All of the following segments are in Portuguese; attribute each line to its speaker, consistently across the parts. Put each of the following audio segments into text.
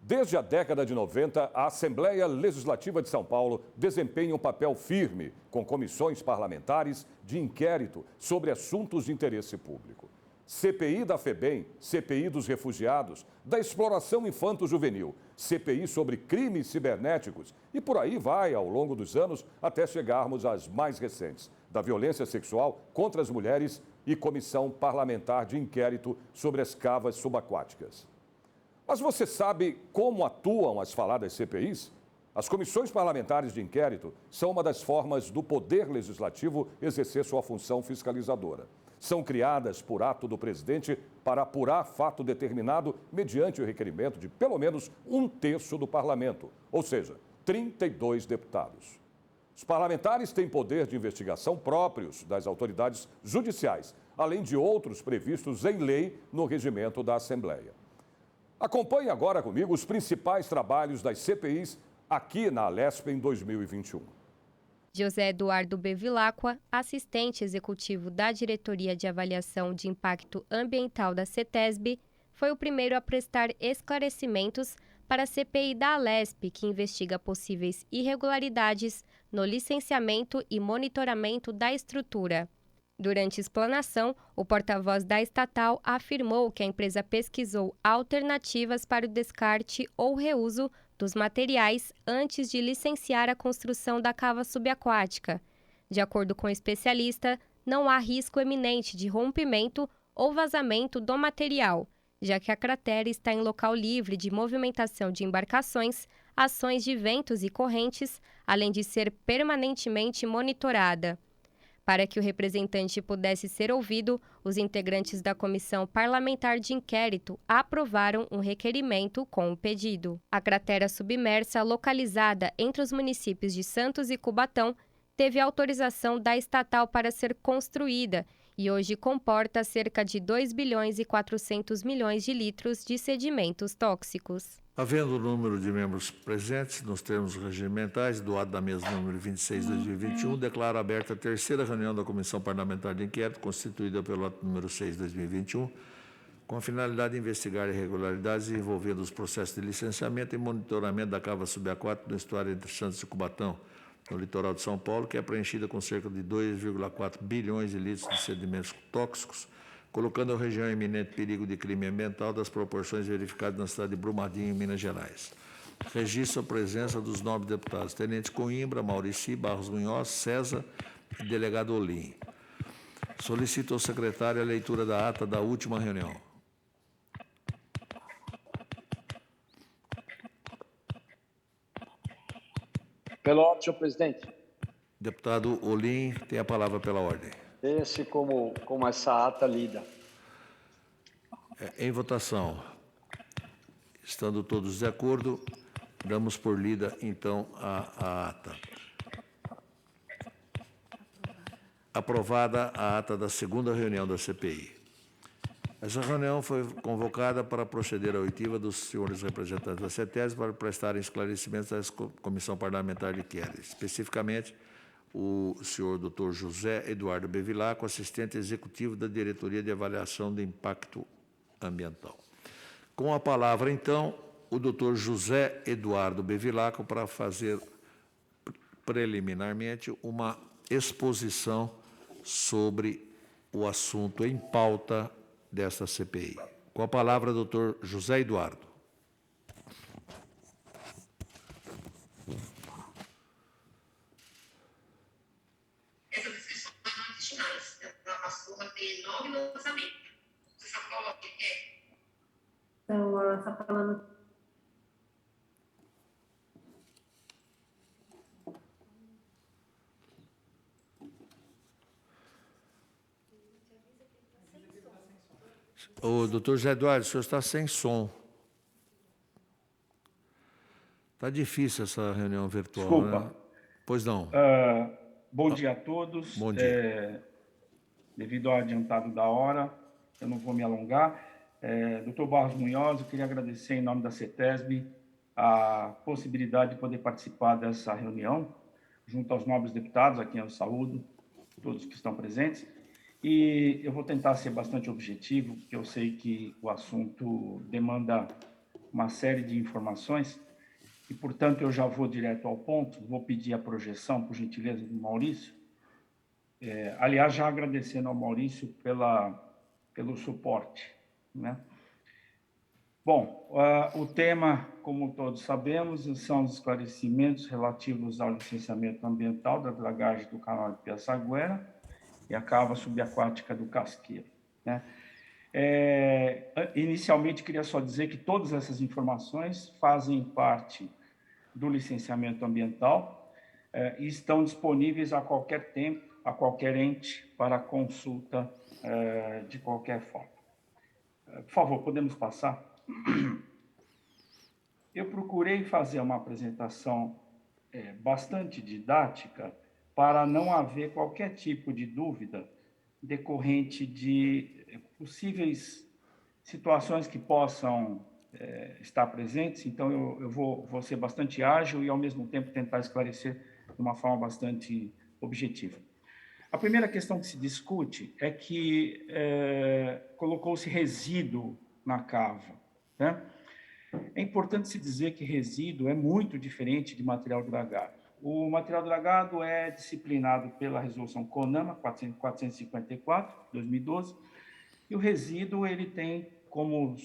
Speaker 1: Desde a década de 90, a Assembleia Legislativa de São Paulo desempenha um papel firme com comissões parlamentares de inquérito sobre assuntos de interesse público. CPI da FEBEM, CPI dos refugiados, da exploração infanto-juvenil, CPI sobre crimes cibernéticos e por aí vai ao longo dos anos até chegarmos às mais recentes, da violência sexual contra as mulheres e comissão parlamentar de inquérito sobre as cavas subaquáticas. Mas você sabe como atuam as faladas CPIs? As comissões parlamentares de inquérito são uma das formas do Poder Legislativo exercer sua função fiscalizadora. São criadas por ato do presidente para apurar fato determinado mediante o requerimento de pelo menos 1/3 do parlamento, ou seja, 32 deputados. Os parlamentares têm poder de investigação próprios das autoridades judiciais, além de outros previstos em lei no regimento da Assembleia. Acompanhe agora comigo os principais trabalhos das CPIs aqui na Alesp em 2021.
Speaker 2: José Eduardo Bevilacqua, assistente executivo da Diretoria de Avaliação de Impacto Ambiental da CETESB, foi o primeiro a prestar esclarecimentos para a CPI da Alesp, que investiga possíveis irregularidades no licenciamento e monitoramento da estrutura. Durante a explanação, o porta-voz da estatal afirmou que a empresa pesquisou alternativas para o descarte ou reuso dos materiais antes de licenciar a construção da cava subaquática. De acordo com o especialista, não há risco eminente de rompimento ou vazamento do material, já que a cratera está em local livre de movimentação de embarcações, ações de ventos e correntes, além de ser permanentemente monitorada. Para que o representante pudesse ser ouvido, os integrantes da Comissão Parlamentar de Inquérito aprovaram um requerimento com o pedido. A cratera submersa, localizada entre os municípios de Santos e Cubatão, teve autorização da estatal para ser construída e hoje comporta cerca de 2 bilhões e 400 milhões de litros de sedimentos tóxicos.
Speaker 3: Havendo o número de membros presentes nos termos regimentais, do ato da mesa número 26 de 2021, declaro aberta a terceira reunião da Comissão Parlamentar de Inquérito, constituída pelo ato número 6 de 2021, com a finalidade de investigar irregularidades envolvendo os processos de licenciamento e monitoramento da cava subaquática no estuário entre Santos e Cubatão, no litoral de São Paulo, que é preenchida com cerca de 2,4 bilhões de litros de sedimentos tóxicos, colocando a região em iminente perigo de crime ambiental das proporções verificadas na cidade de Brumadinho, em Minas Gerais. Registro a presença dos nobres deputados Tenente Coimbra, Maurici, Barros Munhoz, César e delegado Olim. Solicito ao secretário a leitura da ata da última reunião.
Speaker 4: Pela ordem, senhor presidente.
Speaker 3: Deputado Olim tem a palavra pela ordem.
Speaker 4: Esse como essa ata lida.
Speaker 3: Em votação, estando todos de acordo, damos por lida, então, a ata. Aprovada a ata da segunda reunião da CPI. Essa reunião foi convocada para proceder à oitiva dos senhores representantes da CETESB para prestarem esclarecimentos à Comissão Parlamentar de Inquérito, especificamente o senhor Dr. José Eduardo Bevilacqua, assistente executivo da Diretoria de Avaliação de Impacto Ambiental. Com a palavra, então, o Dr. José Eduardo Bevilacqua para fazer preliminarmente uma exposição sobre o assunto em pauta desta CPI. Com a palavra, Dr. José Eduardo.
Speaker 5: Essa descrição não existe mais. Ela passou a ter nome no lançamento. Você sabe qual é?
Speaker 6: Então, ela está falando.
Speaker 3: O doutor José Eduardo, o senhor está sem som. Está difícil essa reunião virtual,
Speaker 7: Desculpa.
Speaker 3: né? Pois não.
Speaker 7: Bom dia a todos.
Speaker 3: Bom dia.
Speaker 7: Devido ao adiantado da hora, eu não vou me alongar. Dr. Barros Munhoz, eu queria agradecer em nome da CETESB a possibilidade de poder participar dessa reunião, junto aos nobres deputados, a quem eu saúdo, todos que estão presentes. E eu vou tentar ser bastante objetivo, porque eu sei que o assunto demanda uma série de informações e, portanto, eu já vou direto ao ponto, vou pedir a projeção, por gentileza, do Maurício. Aliás, já agradecendo ao Maurício pelo suporte, né? Bom, o tema, como todos sabemos, são os esclarecimentos relativos ao licenciamento ambiental da dragagem do canal de Piaçaguera e a cava subaquática do Casqueiro, né? Inicialmente, queria só dizer que todas essas informações fazem parte do licenciamento ambiental e estão disponíveis a qualquer tempo, a qualquer ente, para consulta de qualquer forma. Por favor, podemos passar? Eu procurei fazer uma apresentação bastante didática para não haver qualquer tipo de dúvida decorrente de possíveis situações que possam estar presentes. Então, eu vou ser bastante ágil e, ao mesmo tempo, tentar esclarecer de uma forma bastante objetiva. A primeira questão que se discute é que colocou-se resíduo na cava, né? É importante se dizer que resíduo é muito diferente de material dragado. O material dragado é disciplinado pela resolução CONAMA 454, 2012, e o resíduo ele tem como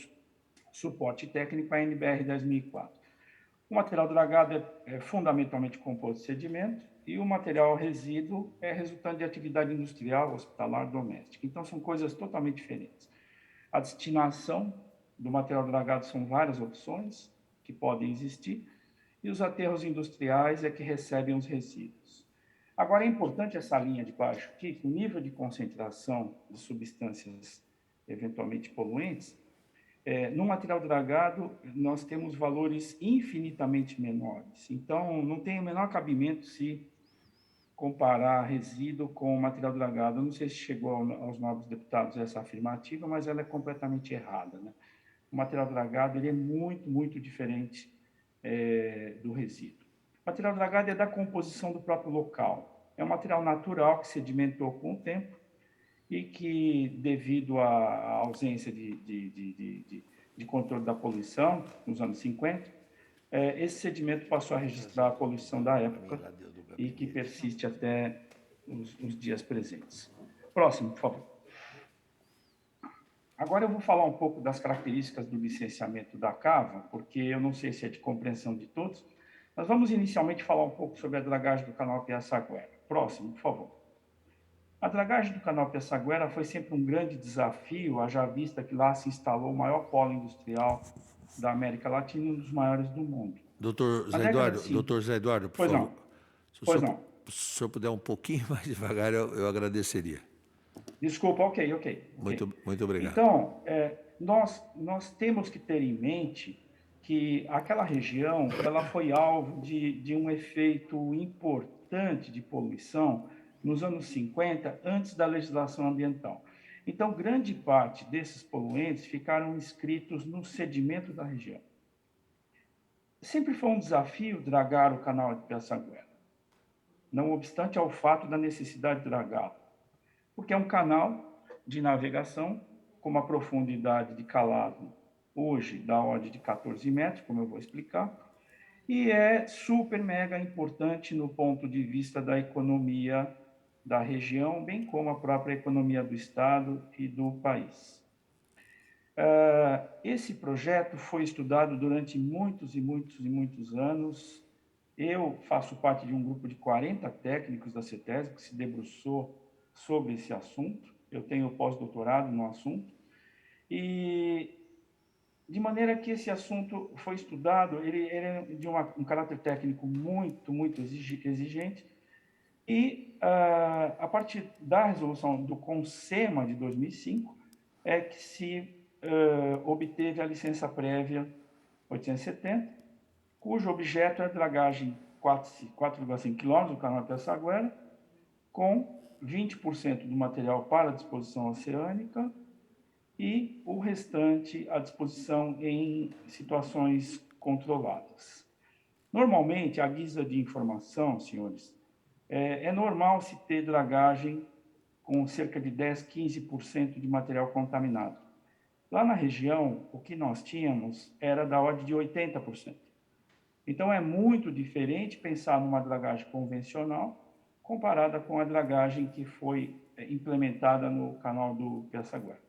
Speaker 7: suporte técnico a NBR 10.004. O material dragado é fundamentalmente composto de sedimento e o material resíduo é resultante de atividade industrial, hospitalar, doméstica. Então, são coisas totalmente diferentes. A destinação do material dragado são várias opções que podem existir e os aterros industriais é que recebem os resíduos. Agora, é importante essa linha de baixo aqui, que o nível de concentração de substâncias eventualmente poluentes, no material dragado, nós temos valores infinitamente menores. Então, não tem o menor cabimento se comparar resíduo com material dragado. Eu não sei se chegou aos nobres deputados essa afirmativa, mas ela é completamente errada, né? O material dragado ele é muito, muito diferente do resíduo. O material dragado é da composição do próprio local. É um material natural que sedimentou com o tempo e que, devido à ausência de controle da poluição, nos anos 50, esse sedimento passou a registrar a poluição da época e que persiste até os dias presentes. Próximo, por favor. Agora eu vou falar um pouco das características do licenciamento da cava, porque eu não sei se é de compreensão de todos. Nós vamos inicialmente falar um pouco sobre a dragagem do canal Piaçaguera. Próximo, por favor. A dragagem do canal Piaçaguera foi sempre um grande desafio, haja vista que lá se instalou o maior polo industrial da América Latina e um dos maiores do mundo.
Speaker 3: Doutor Zé Eduardo, por
Speaker 7: pois
Speaker 3: favor.
Speaker 7: Não. Pois não.
Speaker 3: Se o senhor puder um pouquinho mais devagar, eu agradeceria.
Speaker 7: Desculpa, ok.
Speaker 3: Muito obrigado.
Speaker 7: Então, nós temos que ter em mente que aquela região ela foi alvo de um efeito importante de poluição nos anos 50, antes da legislação ambiental. Então, grande parte desses poluentes ficaram inscritos no sedimento da região. Sempre foi um desafio dragar o canal de Piaçaguera, não obstante ao fato da necessidade de dragá-lo, porque é um canal de navegação com uma profundidade de calado hoje da ordem de 14 metros, como eu vou explicar, e é super mega importante no ponto de vista da economia da região, bem como a própria economia do estado e do país. Esse projeto foi estudado durante muitos anos. Eu faço parte de um grupo de 40 técnicos da CETESB que se debruçou sobre esse assunto. Eu tenho pós-doutorado no assunto. E, de maneira que esse assunto foi estudado, ele é de um caráter técnico muito exigente. E, a partir da resolução do CONSEMA de 2005, é que se obteve a licença prévia 870, cujo objeto é a dragagem 4,5 km do canal Piaçaguera, com 20% do material para disposição oceânica e o restante à disposição em situações controladas. Normalmente, à guisa de informação, senhores, é normal se ter dragagem com cerca de 10, 15% de material contaminado. Lá na região, o que nós tínhamos era da ordem de 80%. Então, é muito diferente pensar numa dragagem convencional comparada com a dragagem que foi implementada no canal do Pirassaguara.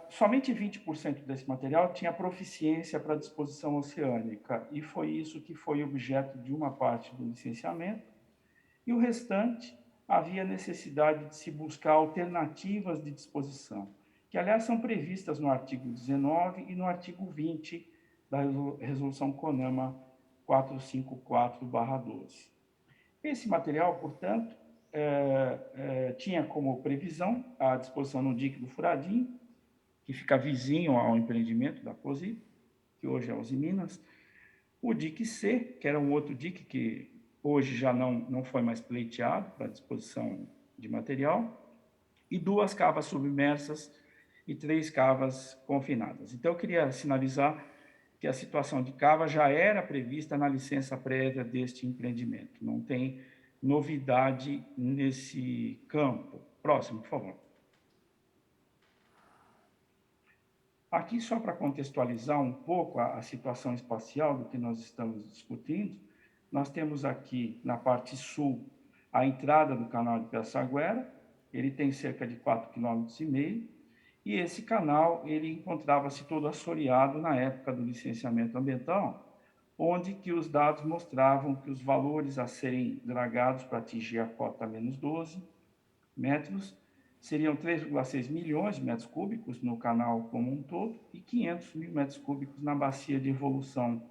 Speaker 7: Somente 20% desse material tinha proficiência para disposição oceânica, e foi isso que foi objeto de uma parte do licenciamento, e o restante havia necessidade de se buscar alternativas de disposição, que, aliás, são previstas no artigo 19 e no artigo 20 da Resolução CONAMA 454/12. Esse material, portanto, tinha como previsão a disposição no dique do Furadinho, que fica vizinho ao empreendimento da COSI, que hoje é a Usiminas, o dique C, que era um outro dique que hoje já não foi mais pleiteado para disposição de material, e 2 cavas submersas e 3 cavas confinadas. Então, eu queria sinalizar que a situação de cava já era prevista na licença prévia deste empreendimento. Não tem novidade nesse campo. Próximo, por favor. Aqui, só para contextualizar um pouco a situação espacial do que nós estamos discutindo, nós temos aqui, na parte sul, a entrada do canal de Pirassaguara. Ele tem cerca de 4,5 km, e esse canal ele encontrava-se todo assoreado na época do licenciamento ambiental, onde que os dados mostravam que os valores a serem dragados para atingir a cota menos 12 metros seriam 3,6 milhões de metros cúbicos no canal como um todo e 500 mil metros cúbicos na bacia de evolução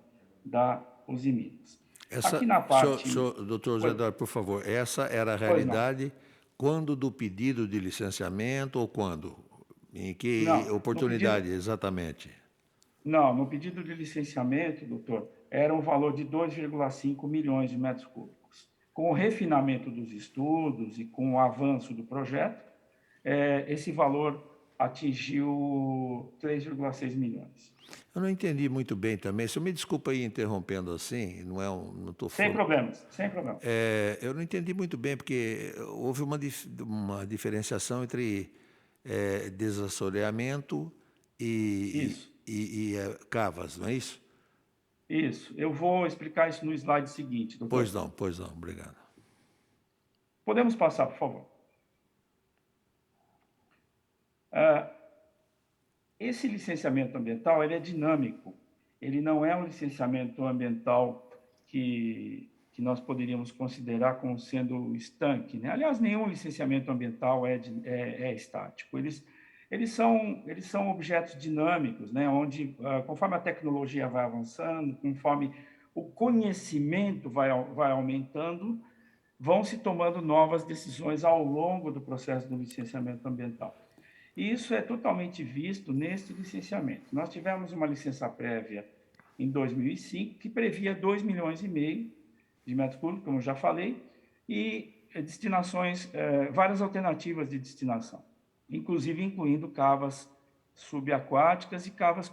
Speaker 7: da Usiminas. Aqui na parte...
Speaker 3: Doutor José Eduardo, por favor, essa era a realidade quando do pedido de licenciamento ou quando? Em que oportunidade exatamente?
Speaker 7: Não, no pedido de licenciamento, doutor, era um valor de 2,5 milhões de metros cúbicos. Com o refinamento dos estudos e com o avanço do projeto, esse valor atingiu 3,6 milhões.
Speaker 3: Eu não entendi muito bem também. Se eu me desculpa aí interrompendo assim, não estou falando...
Speaker 7: Sem problemas, sem problemas.
Speaker 3: Eu não entendi muito bem, porque houve uma diferenciação entre desassoreamento e cavas, não é isso?
Speaker 7: Isso. Eu vou explicar isso no slide seguinte, doutor.
Speaker 3: Pois não. Obrigado.
Speaker 7: Podemos passar, por favor. Esse licenciamento ambiental ele é dinâmico. Ele não é um licenciamento ambiental que nós poderíamos considerar como sendo estanque, né? Aliás, nenhum licenciamento ambiental é estático. Eles são objetos dinâmicos, né? Onde, conforme a tecnologia vai avançando, conforme o conhecimento vai aumentando, vão se tomando novas decisões ao longo do processo do licenciamento ambiental. E isso é totalmente visto neste licenciamento. Nós tivemos uma licença prévia em 2005 que previa 2,5 milhões de metros cúbicos, como eu já falei, e destinações, várias alternativas de destinação, inclusive incluindo cavas subaquáticas e cavas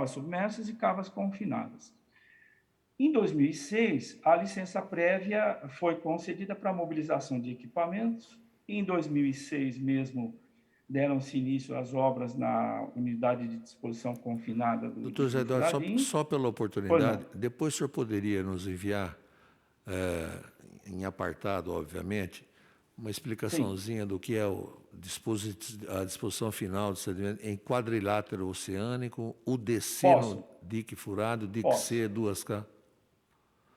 Speaker 7: submersas e cavas confinadas. Em 2006, a licença prévia foi concedida para mobilização de equipamentos. Em 2006 mesmo, deram-se início às obras na unidade de disposição confinada do...
Speaker 3: Doutor José Eduardo, só pela oportunidade, depois o senhor poderia nos enviar, em apartado, obviamente, uma explicaçãozinha do que é a disposição final do sedimento em quadrilátero oceânico, o DC no dique furado, dique C, 2K?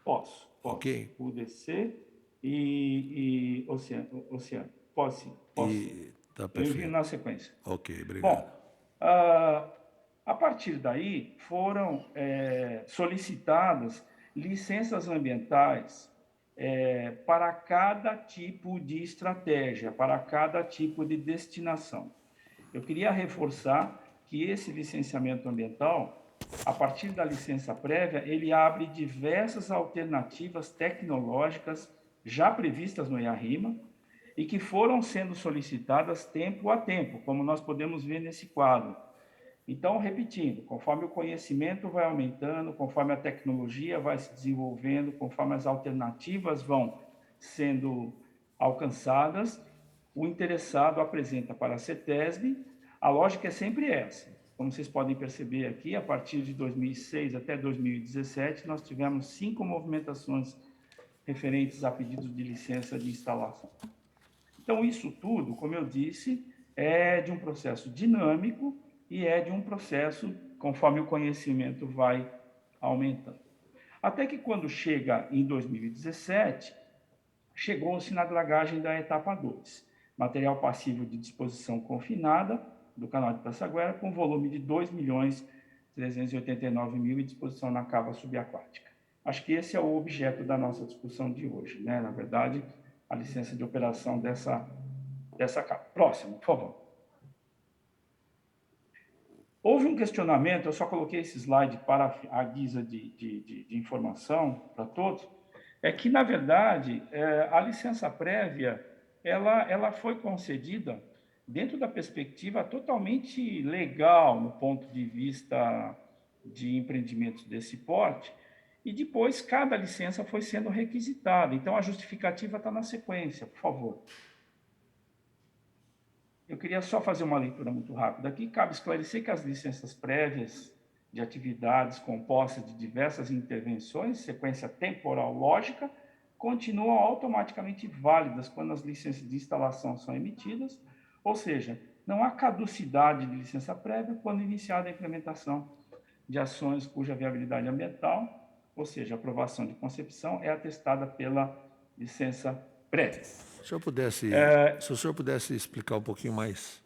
Speaker 7: Posso.
Speaker 3: Ok.
Speaker 7: O DC e oceano. Posso.
Speaker 3: Tá perfeito.
Speaker 7: Eu envio na sequência.
Speaker 3: Ok, obrigado.
Speaker 7: Bom, a partir daí foram solicitadas licenças ambientais para cada tipo de estratégia, para cada tipo de destinação. Eu queria reforçar que esse licenciamento ambiental, a partir da licença prévia, ele abre diversas alternativas tecnológicas já previstas no IARIMA e que foram sendo solicitadas tempo a tempo, como nós podemos ver nesse quadro. Então, repetindo, conforme o conhecimento vai aumentando, conforme a tecnologia vai se desenvolvendo, conforme as alternativas vão sendo alcançadas, o interessado apresenta para a CETESB A lógica é sempre essa. Como vocês podem perceber aqui, a partir de 2006 até 2017, nós tivemos 5 movimentações referentes a pedidos de licença de instalação. Então, isso tudo, como eu disse, é de um processo dinâmico e é de um processo conforme o conhecimento vai aumentando. Até que quando chega em 2017, chegou-se na dragagem da etapa 2, material passivo de disposição confinada do canal de Passaguera, com volume de 2.389.000 e disposição na cava subaquática. Acho que esse é o objeto da nossa discussão de hoje, né? Na verdade, a licença de operação dessa cava. Próximo, por favor. Houve um questionamento, eu só coloquei esse slide para a guisa de informação para todos, é que, na verdade, a licença prévia ela foi concedida dentro da perspectiva totalmente legal, no ponto de vista de empreendimentos desse porte, e depois cada licença foi sendo requisitada. Então, a justificativa está na sequência, por favor. Eu queria só fazer uma leitura muito rápida aqui. Cabe esclarecer que as licenças prévias de atividades compostas de diversas intervenções, sequência temporal lógica, continuam automaticamente válidas quando as licenças de instalação são emitidas, ou seja, não há caducidade de licença prévia quando iniciada a implementação de ações cuja viabilidade ambiental, ou seja, a aprovação de concepção, é atestada pela licença prévia.
Speaker 3: Se o senhor pudesse explicar um pouquinho mais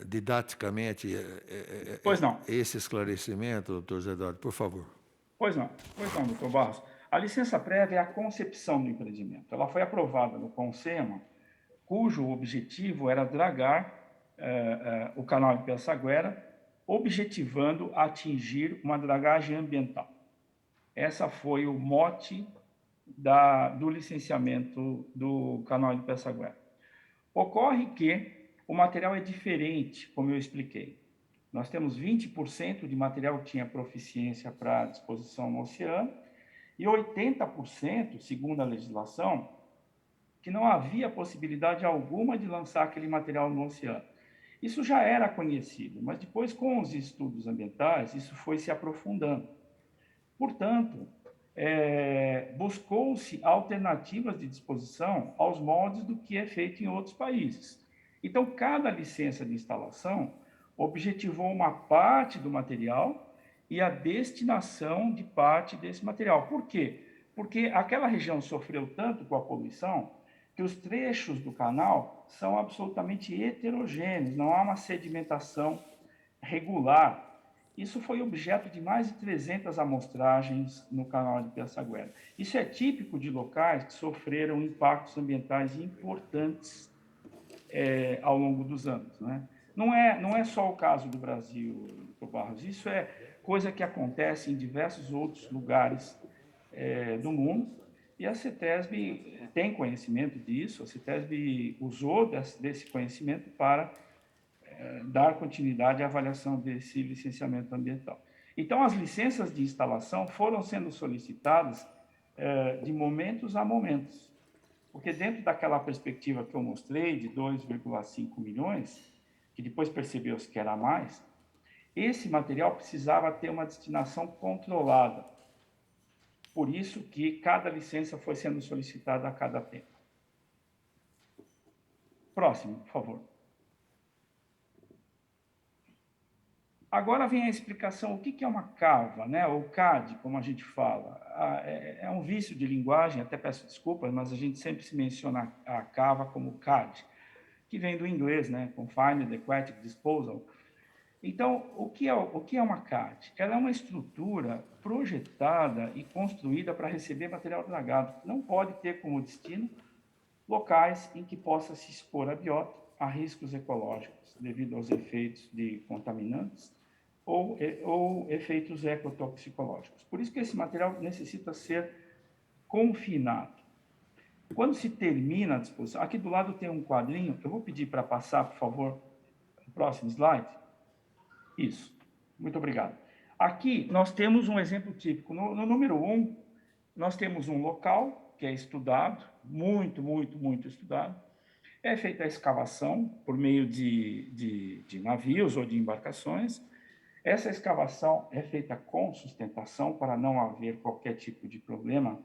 Speaker 3: didaticamente
Speaker 7: Pois não.
Speaker 3: Esse esclarecimento, doutor Zé Eduardo, por favor.
Speaker 7: Pois não, doutor Barros. A licença prévia é a concepção do empreendimento. Ela foi aprovada no CONSEMA, cujo objetivo era dragar o canal de Passaguera, objetivando atingir uma dragagem ambiental. Essa foi o mote do licenciamento do canal de Passaguera. Ocorre que o material é diferente, como eu expliquei. Nós temos 20% de material que tinha proficiência para disposição no oceano e 80%, segundo a legislação, que não havia possibilidade alguma de lançar aquele material no oceano. Isso já era conhecido, mas depois, com os estudos ambientais, isso foi se aprofundando. Portanto, buscou-se alternativas de disposição aos moldes do que é feito em outros países. Então, cada licença de instalação objetivou uma parte do material e a destinação de parte desse material. Por quê? Porque aquela região sofreu tanto com a poluição que os trechos do canal são absolutamente heterogêneos, não há uma sedimentação regular. Isso foi objeto de mais de 300 amostragens no canal de Passaguera. Isso é típico de locais que sofreram impactos ambientais importantes ao longo dos anos, né? Não é só o caso do Brasil, doutor Barros, isso é coisa que acontece em diversos outros lugares do mundo, e a CETESB tem conhecimento disso, a CETESB usou desse conhecimento para dar continuidade à avaliação desse licenciamento ambiental. Então, as licenças de instalação foram sendo solicitadas de momentos a momentos, porque dentro daquela perspectiva que eu mostrei, de 2,5 milhões, que depois percebeu-se que era mais, esse material precisava ter uma destinação controlada. Por isso que cada licença foi sendo solicitada a cada tempo. Próximo, por favor. Agora vem a explicação, o que é uma cava, né? Ou CAD, como a gente fala. É um vício de linguagem, até peço desculpas, mas a gente sempre se menciona a cava como CAD, que vem do inglês, né? Confined Aquatic Disposal. Então, o que é uma CAD? Ela é uma estrutura projetada e construída para receber material dragado. Não pode ter como destino locais em que possa se expor a biota a riscos ecológicos devido aos efeitos de contaminantes ou efeitos ecotoxicológicos. Por isso que esse material necessita ser confinado. Quando se termina a disposição, aqui do lado tem um quadrinho, eu vou pedir para passar, por favor, o próximo slide. Isso, muito obrigado. Aqui nós temos um exemplo típico. No número 1, nós temos um local que é estudado, muito estudado. É feita a escavação por meio de navios ou de embarcações. Essa escavação é feita com sustentação para não haver qualquer tipo de problema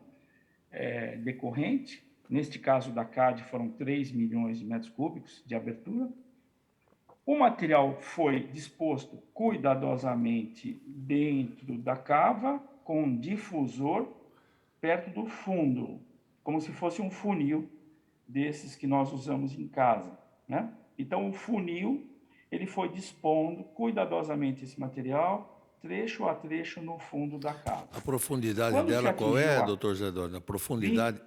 Speaker 7: decorrente. Neste caso da CAD foram 3 milhões de metros cúbicos de abertura. O material foi disposto cuidadosamente dentro da cava, com um difusor perto do fundo, como se fosse um funil desses que nós usamos em casa, né? Então, o funil, ele foi dispondo cuidadosamente esse material, trecho a trecho, no fundo da cava.
Speaker 3: A profundidade
Speaker 7: Quando
Speaker 3: dela
Speaker 7: se
Speaker 3: qual é,
Speaker 7: atingiu
Speaker 3: doutor Zé Eduardo? A profundidade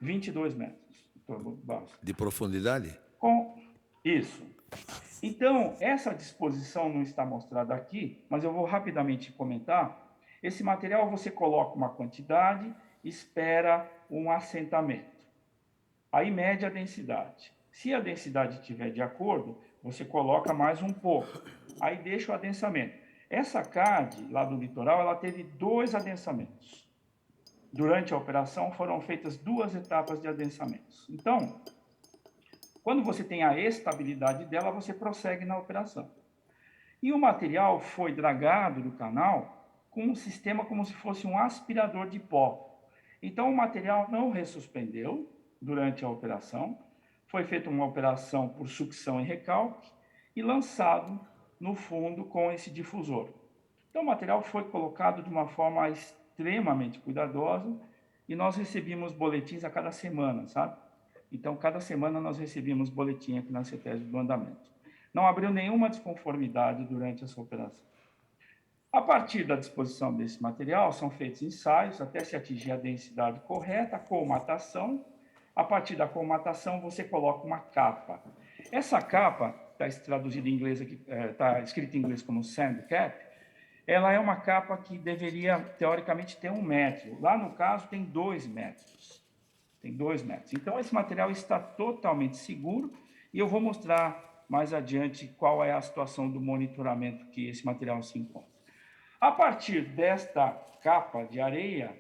Speaker 7: 22 metros, doutor Barros.
Speaker 3: de profundidade?
Speaker 7: Isso. Então, essa disposição não está mostrada aqui, mas eu vou rapidamente comentar. Esse material você coloca uma quantidade, espera um assentamento. Aí mede a densidade. Se a densidade estiver de acordo, você coloca mais um pouco. Aí deixa o adensamento. Essa CAD, lá do litoral, ela teve 2 adensamentos. Durante a operação, foram feitas 2 etapas de adensamentos. Então, quando você tem a estabilidade dela, você prossegue na operação. E o material foi dragado do canal com um sistema como se fosse um aspirador de pó. Então, o material não ressuspendeu durante a operação, foi feita uma operação por sucção e recalque e lançado no fundo com esse difusor. Então, o material foi colocado de uma forma extremamente cuidadosa e nós recebíamos boletins a cada semana, sabe? Então, cada semana nós recebíamos boletim aqui na CETESB do andamento. Não abriu nenhuma desconformidade durante essa operação. A partir da disposição desse material, são feitos ensaios até se atingir a densidade correta, a colmatação. A partir da colmatação, você coloca uma capa. Essa capa, está traduzida em inglês aqui, está escrita em inglês como sand cap, ela é uma capa que deveria, teoricamente, ter 1 metro. Lá, no caso, tem 2 metros. Tem 2 metros. Então, esse material está totalmente seguro e eu vou mostrar mais adiante qual é a situação do monitoramento que esse material se encontra. A partir desta capa de areia,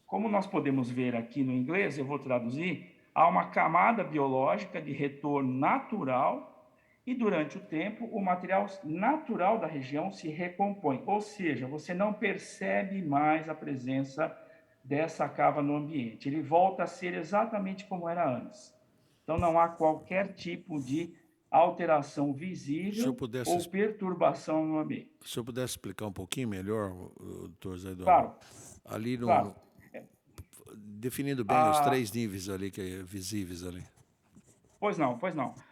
Speaker 7: como nós podemos ver aqui no inglês, eu vou traduzir, há uma camada biológica de retorno natural e, durante o tempo, o material natural da região se recompõe. Ou seja, você não percebe mais a presença dessa cava no ambiente. Ele volta a ser exatamente como era antes. Então, não há qualquer tipo de alteração visível ou perturbação no ambiente.
Speaker 3: Se eu pudesse explicar um pouquinho melhor, doutor Zé Eduardo.
Speaker 7: Claro.
Speaker 3: Ali no...
Speaker 7: Claro.
Speaker 3: Definindo bem os 3 níveis ali, que é visíveis ali.
Speaker 7: Pois não.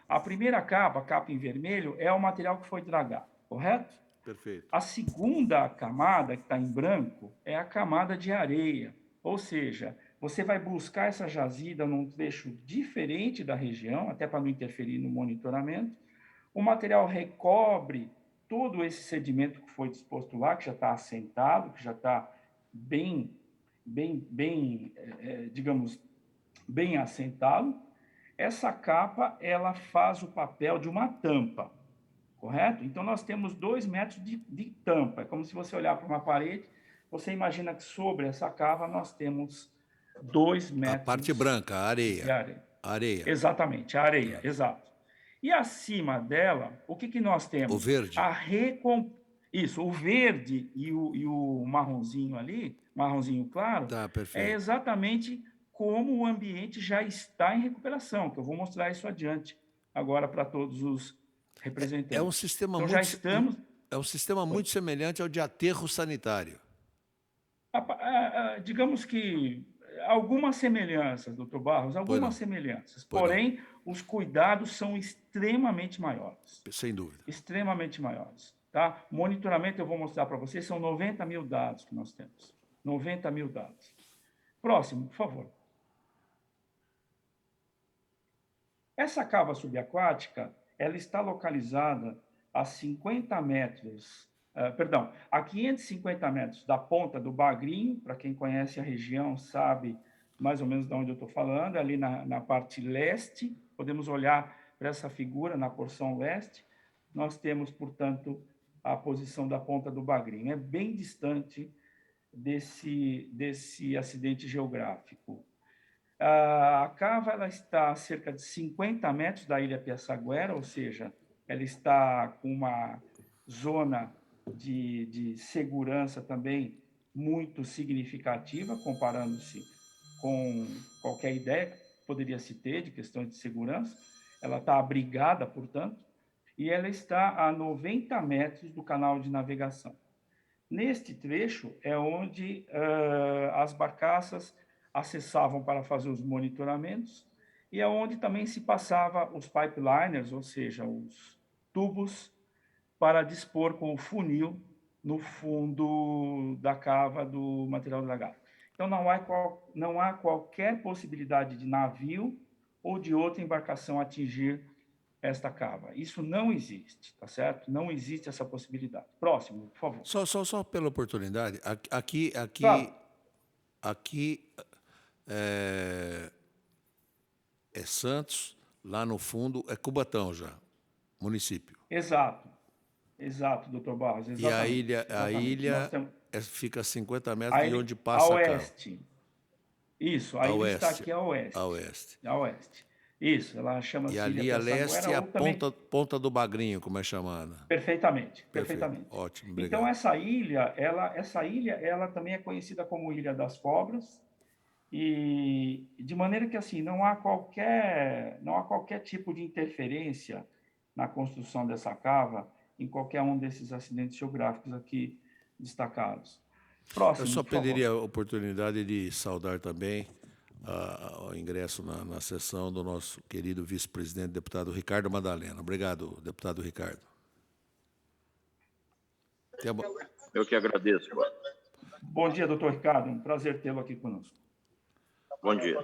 Speaker 7: A primeira capa, a capa em vermelho, é o material que foi dragado, correto?
Speaker 3: Perfeito.
Speaker 7: A segunda camada, que está em branco, é a camada de areia. Ou seja, você vai buscar essa jazida num trecho diferente da região, até para não interferir no monitoramento. O material recobre todo esse sedimento que foi disposto lá, que já está assentado, que já está digamos, bem assentado. Essa capa, ela faz o papel de uma tampa, correto? Então, nós temos 2 metros de tampa. É como se você olhar para uma parede, você imagina que sobre essa cava nós temos 2 metros...
Speaker 3: A parte branca, a areia.
Speaker 7: De areia.
Speaker 3: Areia.
Speaker 7: Exatamente, a areia, exato. E acima dela, o que nós temos?
Speaker 3: O verde.
Speaker 7: Isso, o verde e o marronzinho ali, marronzinho claro,
Speaker 3: Tá, perfeito.
Speaker 7: é exatamente como o ambiente já está em recuperação, que eu vou mostrar isso adiante agora para todos os representantes.
Speaker 3: É um sistema
Speaker 7: então,
Speaker 3: muito,
Speaker 7: já estamos...
Speaker 3: É um sistema muito semelhante ao de aterro sanitário.
Speaker 7: Digamos que algumas semelhanças, doutor Barros, algumas semelhanças. Porém, os cuidados são extremamente maiores.
Speaker 3: Sem dúvida.
Speaker 7: Extremamente maiores. Tá? Monitoramento, eu vou mostrar para vocês, são 90 mil dados que nós temos. 90 mil dados. Próximo, por favor. Essa cava subaquática, ela está localizada a 50 metros, a 550 metros da ponta do Bagrinho. Para quem conhece a região sabe mais ou menos de onde eu estou falando, ali na parte leste. Podemos olhar para essa figura na porção leste. Nós temos, portanto, a posição da ponta do Bagrinho. É bem distante desse acidente geográfico. A cava ela está a cerca de 50 metros da ilha Piaçaguera, ou seja, ela está com uma zona de segurança também muito significativa, comparando-se com qualquer ideia que poderia se ter de questões de segurança. Ela está abrigada, portanto, e ela está a 90 metros do canal de navegação. Neste trecho é onde as barcaças acessavam para fazer os monitoramentos e é onde também se passava os pipeliners, ou seja, os tubos, para dispor com o funil no fundo da cava do material dragado. Então, não há qualquer possibilidade de navio ou de outra embarcação atingir esta cava. Isso não existe, tá certo? Não existe essa possibilidade. Próximo, por favor.
Speaker 3: Só pela oportunidade,
Speaker 7: Claro.
Speaker 3: aqui é Santos, lá no fundo é Cubatão já, município.
Speaker 7: Exato, doutor Barros. Exatamente.
Speaker 3: E a ilha fica a 50 metros de onde passa
Speaker 7: a
Speaker 3: a cava.
Speaker 7: oeste. Isso, a ilha está aqui a oeste.
Speaker 3: A oeste.
Speaker 7: A oeste. Isso, ela chama-se
Speaker 3: E ali a leste é a ponta do Bagrinho, como é chamada.
Speaker 7: Perfeitamente.
Speaker 3: Ótimo, obrigado.
Speaker 7: Então, essa ilha, ela também é conhecida como Ilha das Cobras, e de maneira que assim não há qualquer tipo de interferência na construção dessa cava em qualquer um desses acidentes geográficos aqui destacados. Próximo,
Speaker 3: eu só
Speaker 7: por favor.
Speaker 3: pediria a oportunidade de saudar também o ingresso na sessão do nosso querido vice-presidente, deputado Ricardo Madalena. Obrigado, deputado Ricardo.
Speaker 8: Eu que agradeço.
Speaker 7: Bom dia, doutor Ricardo. Um prazer tê-lo aqui conosco.
Speaker 8: Bom dia.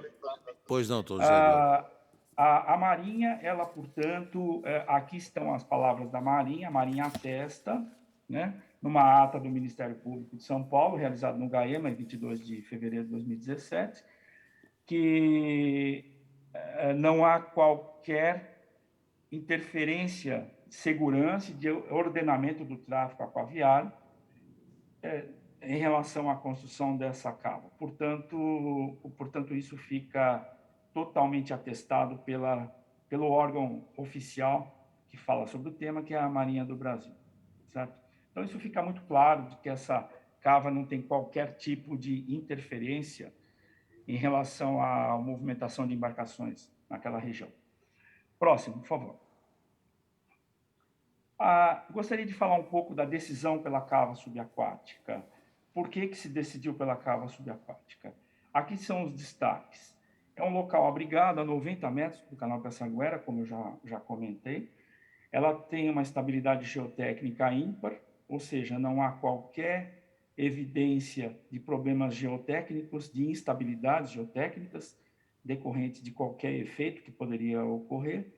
Speaker 3: Pois não, estou
Speaker 7: a Marinha, ela, portanto, aqui estão as palavras da Marinha. A Marinha atesta, né, numa ata do Ministério Público de São Paulo, realizada no GAEMA, em 22 de fevereiro de 2017, que não há qualquer interferência de segurança e de ordenamento do tráfego aquaviário em relação à construção dessa cava. Portanto, isso fica totalmente atestado pelo órgão oficial que fala sobre o tema, que é a Marinha do Brasil, certo? Então, isso fica muito claro de que essa cava não tem qualquer tipo de interferência em relação à movimentação de embarcações naquela região. Próximo, por favor. Gostaria de falar um pouco da decisão pela cava subaquática. Por que se decidiu pela cava subaquática? Aqui são os destaques. É um local abrigado a 90 metros do canal Piaçaguera, como eu já comentei. Ela tem uma estabilidade geotécnica ímpar, ou seja, não há qualquer evidência de problemas geotécnicos, de instabilidades geotécnicas decorrentes de qualquer efeito que poderia ocorrer.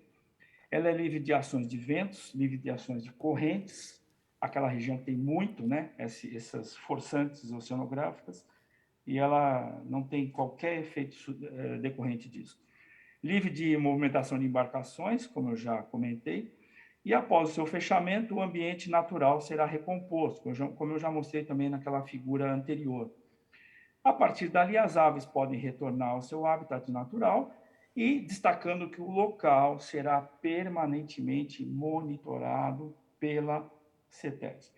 Speaker 7: Ela é livre de ações de ventos, livre de ações de correntes. Aquela região tem muito, né, essas forçantes oceanográficas, e ela não tem qualquer efeito decorrente disso. Livre de movimentação de embarcações, como eu já comentei, e após o seu fechamento, o ambiente natural será recomposto, como eu já mostrei também naquela figura anterior. A partir dali, as aves podem retornar ao seu habitat natural e destacando que o local será permanentemente monitorado pela CETESB.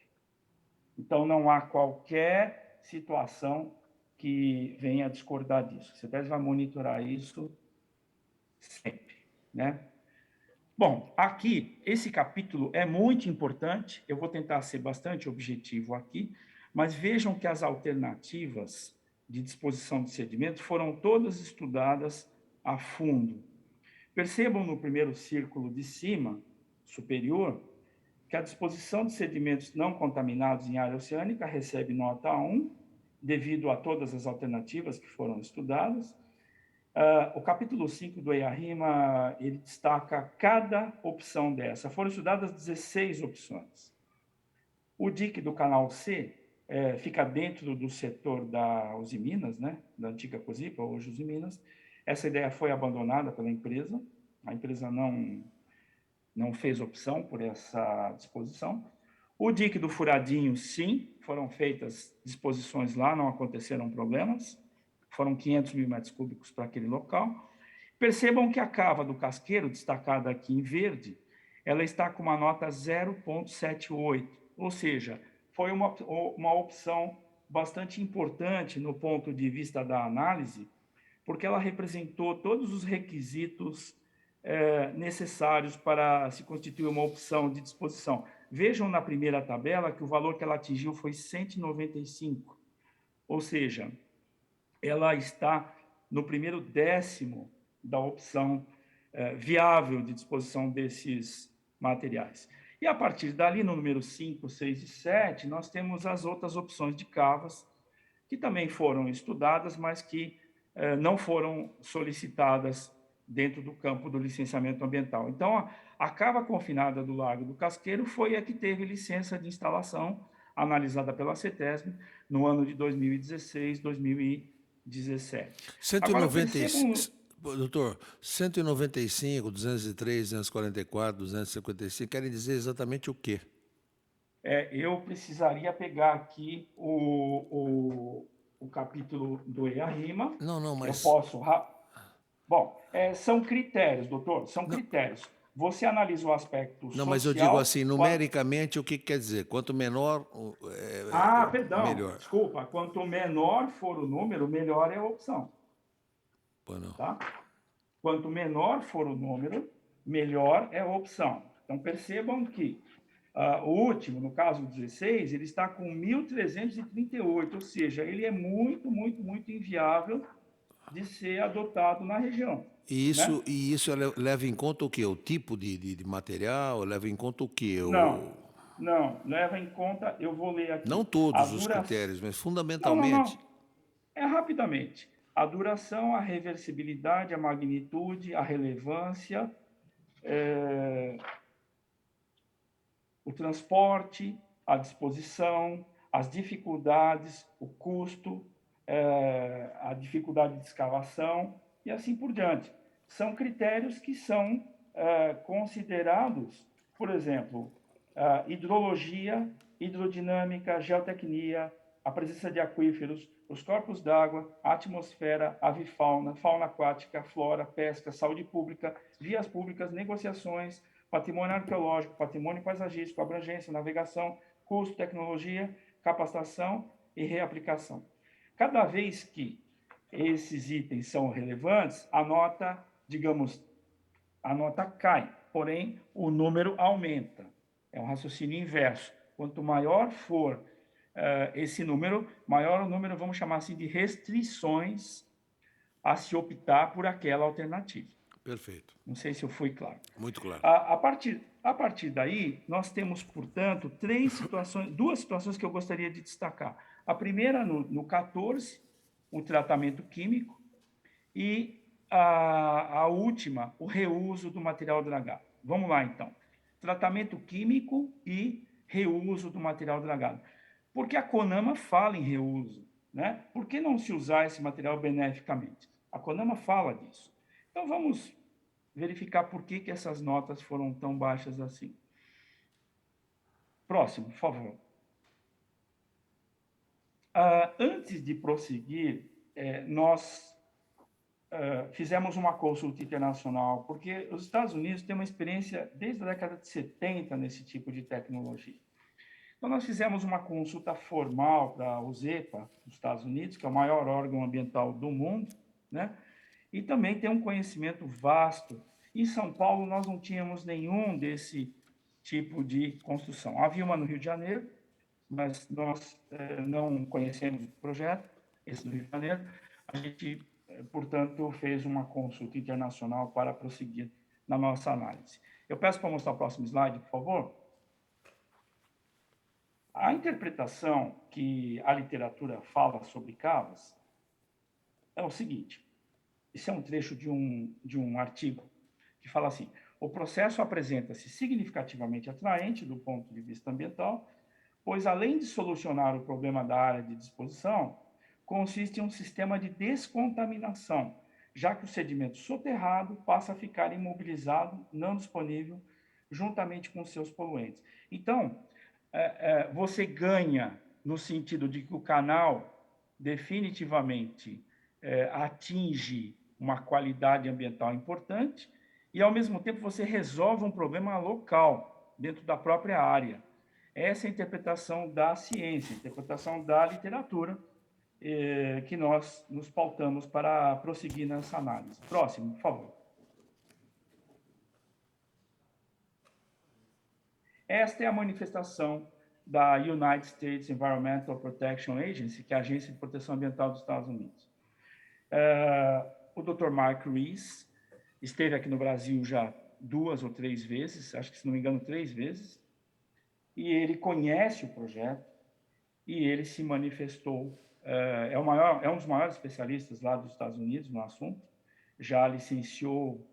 Speaker 7: Então, não há qualquer situação que venha a discordar disso. A CETESB vai monitorar isso sempre, né? Bom, aqui, esse capítulo é muito importante, eu vou tentar ser bastante objetivo aqui, mas vejam que as alternativas de disposição de sedimentos foram todas estudadas a fundo. Percebam no primeiro círculo de cima, superior, que a disposição de sedimentos não contaminados em área oceânica recebe nota 1, devido a todas as alternativas que foram estudadas. O capítulo 5 do EIA-RIMA, ele destaca cada opção dessa. Foram estudadas 16 opções. O dique do canal C fica dentro do setor da Usiminas, né? Da antiga Cosipa, hoje Usiminas. Essa ideia foi abandonada pela empresa. A empresa não fez opção por essa disposição. O dique do Furadinho, sim, foram feitas disposições lá, não aconteceram problemas. foram 500 mil metros cúbicos para aquele local. Percebam que a cava do Casqueiro, destacada aqui em verde, ela está com uma nota 0,78, ou seja, foi uma opção bastante importante no ponto de vista da análise, porque ela representou todos os requisitos necessários para se constituir uma opção de disposição. Vejam na primeira tabela que o valor que ela atingiu foi 195, ou seja, ela está no primeiro décimo da opção viável de disposição desses materiais. E a partir dali, no número 5, 6 e 7, nós temos as outras opções de cavas, que também foram estudadas, mas que não foram solicitadas dentro do campo do licenciamento ambiental. Então, a cava confinada do Largo do Casqueiro foi a que teve licença de instalação, analisada pela CETESB, no ano de 2016, 2017.
Speaker 3: 195, doutor, 195, 203, 244, 255, querem dizer exatamente o quê?
Speaker 7: Eu precisaria pegar aqui o capítulo do EA-RIMA.
Speaker 3: Não, mas...
Speaker 7: Eu posso... Bom, são critérios, doutor, são critérios. Você analisa o aspecto social...
Speaker 3: Não, mas eu digo assim, numericamente, o que quer dizer? Quanto menor,
Speaker 7: perdão,
Speaker 3: melhor.
Speaker 7: Desculpa. Quanto menor for o número, melhor é a opção.
Speaker 3: Pô, não.
Speaker 7: Tá? Quanto menor for o número, melhor é a opção. Então, percebam que o último, no caso 16, ele está com 1.338, ou seja, ele é muito, muito, muito inviável de ser adotado na região.
Speaker 3: E isso leva em conta o quê? O tipo de material? Leva em conta o quê?
Speaker 7: Não, leva em conta, eu vou ler aqui.
Speaker 3: Não todos os critérios, mas fundamentalmente.
Speaker 7: Não. Rapidamente. A duração, a reversibilidade, a magnitude, a relevância, o transporte, a disposição, as dificuldades, o custo, a dificuldade de escavação e assim por diante. São critérios que são considerados, por exemplo, hidrologia, hidrodinâmica, geotecnia, a presença de aquíferos, os corpos d'água, a atmosfera, avifauna, fauna aquática, flora, pesca, saúde pública, vias públicas, negociações, patrimônio arqueológico, patrimônio paisagístico, abrangência, navegação, custo, tecnologia, capacitação e reaplicação. Cada vez que esses itens são relevantes, a nota, cai, porém, o número aumenta. É um raciocínio inverso. Quanto maior for esse número, maior o número, vamos chamar assim, de restrições a se optar por aquela alternativa.
Speaker 3: Perfeito.
Speaker 7: Não sei se eu fui claro.
Speaker 3: Muito claro.
Speaker 7: A partir daí, nós temos, portanto, duas situações que eu gostaria de destacar. A primeira, no 14, o tratamento químico, e a última, o reuso do material dragado. Vamos lá, então. Tratamento químico e reuso do material dragado. Porque a CONAMA fala em reuso, né? Por que não se usar esse material beneficamente? A CONAMA fala disso. Então, vamos verificar por que essas notas foram tão baixas assim. Próximo, por favor. Antes de prosseguir, nós fizemos uma consulta internacional, porque os Estados Unidos têm uma experiência desde a década de 70 nesse tipo de tecnologia. Então, nós fizemos uma consulta formal para o ZEPA, dos Estados Unidos, que é o maior órgão ambiental do mundo, né? E também tem um conhecimento vasto. Em São Paulo, nós não tínhamos nenhum desse tipo de construção. Havia uma no Rio de Janeiro, mas nós não conhecemos o projeto, esse do Rio de Janeiro. A gente, portanto, fez uma consulta internacional para prosseguir na nossa análise. Eu peço para mostrar o próximo slide, por favor. A interpretação que a literatura fala sobre cavas é o seguinte. Esse é um trecho de um artigo que fala assim: o processo apresenta-se significativamente atraente do ponto de vista ambiental, pois, além de solucionar o problema da área de disposição, consiste em um sistema de descontaminação, já que o sedimento soterrado passa a ficar imobilizado, não disponível, juntamente com seus poluentes. Então, você ganha no sentido de que o canal definitivamente atinge uma qualidade ambiental importante e, ao mesmo tempo, você resolve um problema local, dentro da própria área. Essa é a interpretação da ciência, a interpretação da literatura, que nós nos pautamos para prosseguir nessa análise. Próximo, por favor. Esta é a manifestação da United States Environmental Protection Agency, que é a Agência de Proteção Ambiental dos Estados Unidos. O Dr. Mark Rees esteve aqui no Brasil já 2 ou 3 vezes, acho que, se não me engano, 3 vezes, e ele conhece o projeto e ele se manifestou. É um dos maiores especialistas lá dos Estados Unidos no assunto, já licenciou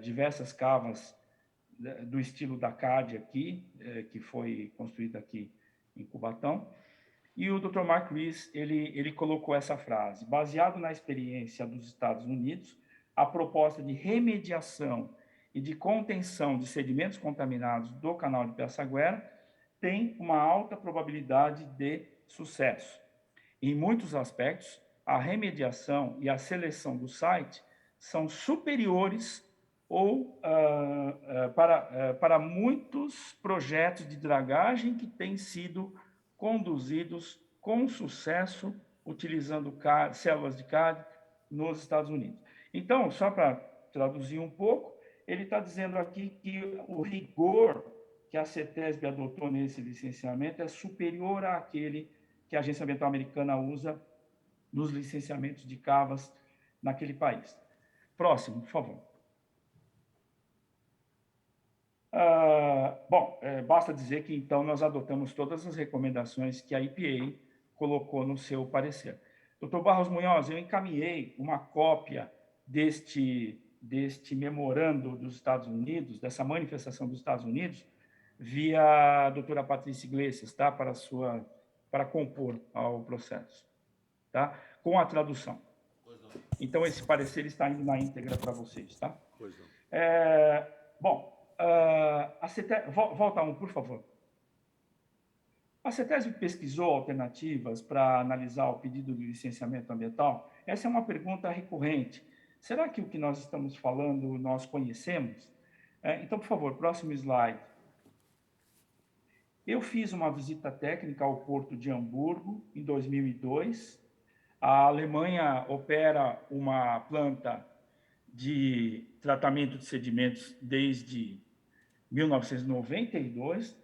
Speaker 7: diversas cavas do estilo da CAD aqui, que foi construída aqui em Cubatão. E o Dr. Mark Rees, ele colocou essa frase: baseado na experiência dos Estados Unidos, a proposta de remediação e de contenção de sedimentos contaminados do canal de Pirassaguera tem uma alta probabilidade de sucesso. Em muitos aspectos, a remediação e a seleção do site são superiores ou para muitos projetos de dragagem que têm sido conduzidos com sucesso utilizando células de CAD nos Estados Unidos. Então, só para traduzir um pouco, ele está dizendo aqui que o rigor que a CETESB adotou nesse licenciamento é superior àquele que a Agência Ambiental Americana usa nos licenciamentos de cavas naquele país. Próximo, por favor. Basta dizer que, então, nós adotamos todas as recomendações que a EPA colocou no seu parecer. Dr. Barros Munhoz, eu encaminhei uma cópia deste memorando dos Estados Unidos, dessa manifestação dos Estados Unidos, via a doutora Patrícia Iglesias, tá? Para compor ao processo, tá? Com a tradução. Então, esse parecer está indo na íntegra para vocês, tá? Pois não. Volta um, por favor. A CETESB pesquisou alternativas para analisar o pedido de licenciamento ambiental? Essa é uma pergunta recorrente. Será que o que nós estamos falando nós conhecemos? Então, por favor, próximo slide. Eu fiz uma visita técnica ao Porto de Hamburgo em 2002. A Alemanha opera uma planta de tratamento de sedimentos desde 1992,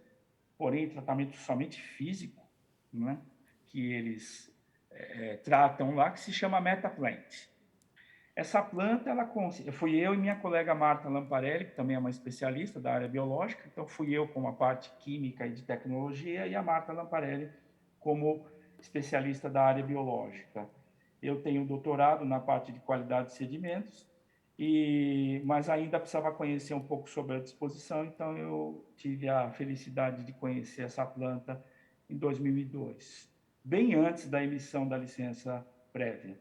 Speaker 7: porém tratamento somente físico, né, que eles tratam lá, que se chama Metaplant. Essa planta, fui eu e minha colega Marta Lamparelli, que também é uma especialista da área biológica, então fui eu com a parte química e de tecnologia e a Marta Lamparelli como especialista da área biológica. Eu tenho doutorado na parte de qualidade de sedimentos, mas ainda precisava conhecer um pouco sobre a disposição, então eu tive a felicidade de conhecer essa planta em 2002, bem antes da emissão da licença prévia.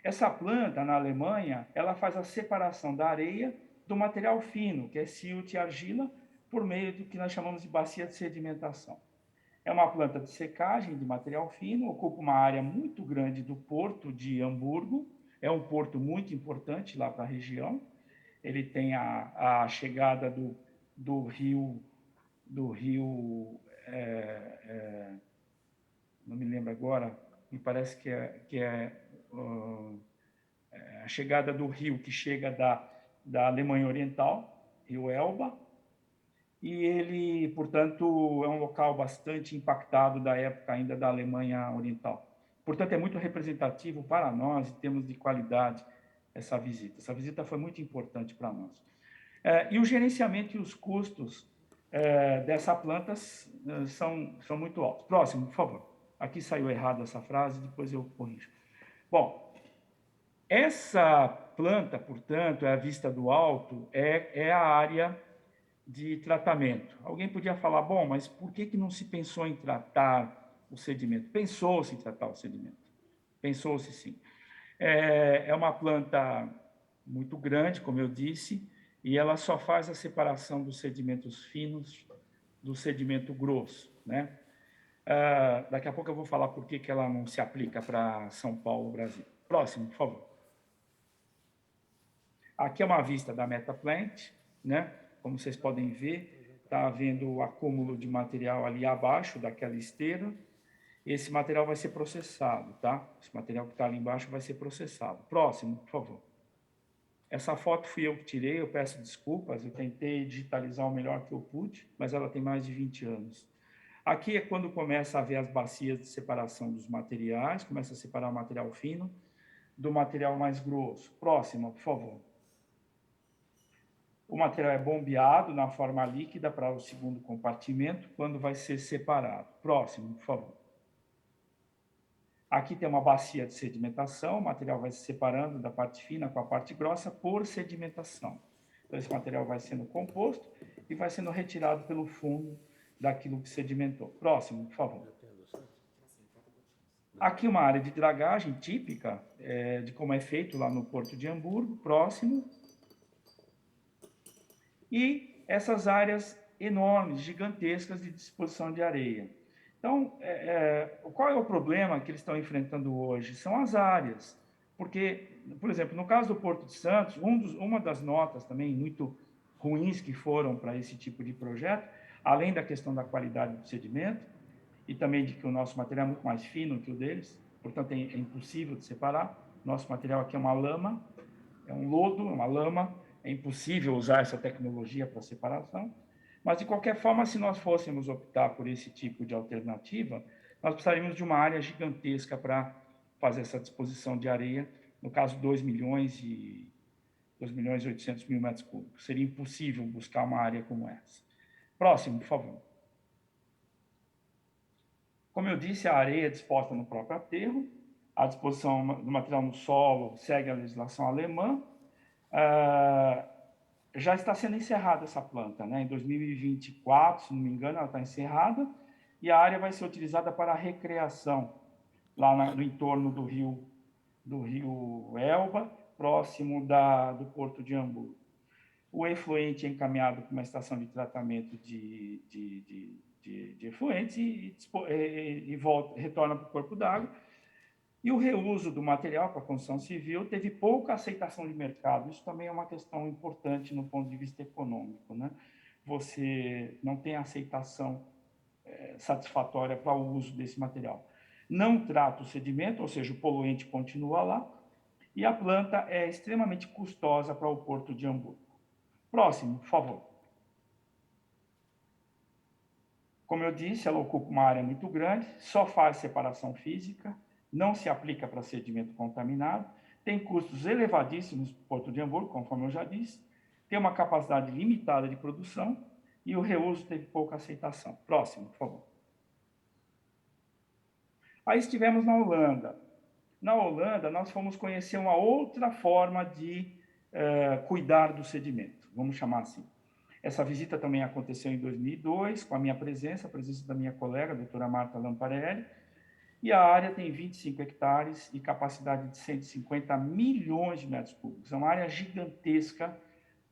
Speaker 7: Essa planta, na Alemanha, ela faz a separação da areia do material fino, que é silt e argila, por meio do que nós chamamos de bacia de sedimentação. É uma planta de secagem de material fino, ocupa uma área muito grande do Porto de Hamburgo, é um porto muito importante lá para a região. Ele tem a chegada do rio, não me lembro agora, me parece que é a chegada do rio que chega da Alemanha Oriental, Rio Elba, e ele, portanto, é um local bastante impactado da época ainda da Alemanha Oriental. Portanto, é muito representativo para nós, em termos de qualidade, essa visita. Essa visita foi muito importante para nós. E o gerenciamento e os custos dessa planta são muito altos. Próximo, por favor. Aqui saiu errado essa frase, depois eu corrijo. Bom, essa planta, portanto, é a vista do alto, é a área de tratamento. Alguém podia falar, bom, mas por que não se pensou em tratar o sedimento? Pensou-se em tratar o sedimento. Pensou-se, sim. É uma planta muito grande, como eu disse, e ela só faz a separação dos sedimentos finos do sedimento grosso, né? Daqui a pouco eu vou falar por que ela não se aplica para São Paulo, Brasil. Próximo, por favor. Aqui é uma vista da Metaplant, né? Como vocês podem ver, está havendo o acúmulo de material ali abaixo daquela esteira. Esse material vai ser processado, tá? Esse material que está ali embaixo vai ser processado. Próximo, por favor. Essa foto fui eu que tirei, eu peço desculpas, eu tentei digitalizar o melhor que eu pude, mas ela tem mais de 20 anos. Aqui é quando começa a ver as bacias de separação dos materiais, começa a separar o material fino do material mais grosso. Próximo, por favor. O material é bombeado na forma líquida para o segundo compartimento, quando vai ser separado. Próximo, por favor. Aqui tem uma bacia de sedimentação, o material vai se separando da parte fina com a parte grossa por sedimentação. Então, esse material vai sendo composto e vai sendo retirado pelo fundo daquilo que sedimentou. Próximo, por favor. Aqui uma área de dragagem típica de como é feito lá no Porto de Hamburgo. Próximo. E essas áreas enormes, gigantescas de disposição de areia. Então, qual é o problema que eles estão enfrentando hoje? São as áreas. Porque, por exemplo, no caso do Porto de Santos, uma das notas também muito ruins que foram para esse tipo de projeto, além da questão da qualidade do sedimento, e também de que o nosso material é muito mais fino que o deles, portanto, é impossível de separar. Nosso material aqui é uma lama, é um lodo, uma lama, é impossível usar essa tecnologia para separação. Mas, de qualquer forma, se nós fôssemos optar por esse tipo de alternativa, nós precisaríamos de uma área gigantesca para fazer essa disposição de areia, no caso, 2 milhões e 800 mil metros cúbicos. Seria impossível buscar uma área como essa. Próximo, por favor. Como eu disse, a areia é disposta no próprio aterro, a disposição do material no solo segue a legislação alemã. Já está sendo encerrada essa planta, né? Em 2024, se não me engano, ela está encerrada, e a área vai ser utilizada para a recreação, lá no entorno do rio Elba, próximo do Porto de Hamburgo. O efluente é encaminhado para uma estação de tratamento de efluentes e retorna para o corpo d'água. E o reuso do material para a construção civil teve pouca aceitação de mercado. Isso também é uma questão importante no ponto de vista econômico, né? Você não tem aceitação satisfatória para o uso desse material. Não trata o sedimento, ou seja, o poluente continua lá, e a planta é extremamente custosa para o Porto de Hamburgo. Próximo, por favor. Como eu disse, ela ocupa uma área muito grande, só faz separação física, não se aplica para sedimento contaminado, tem custos elevadíssimos para o Porto de Hamburgo, conforme eu já disse, tem uma capacidade limitada de produção e o reuso teve pouca aceitação. Próximo, por favor. Aí estivemos na Holanda. Na Holanda, nós fomos conhecer uma outra forma de cuidar do sedimento, vamos chamar assim. Essa visita também aconteceu em 2002, com a minha presença, a presença da minha colega, a doutora Marta Lamparelli, e a área tem 25 hectares e capacidade de 150 milhões de metros cúbicos. É uma área gigantesca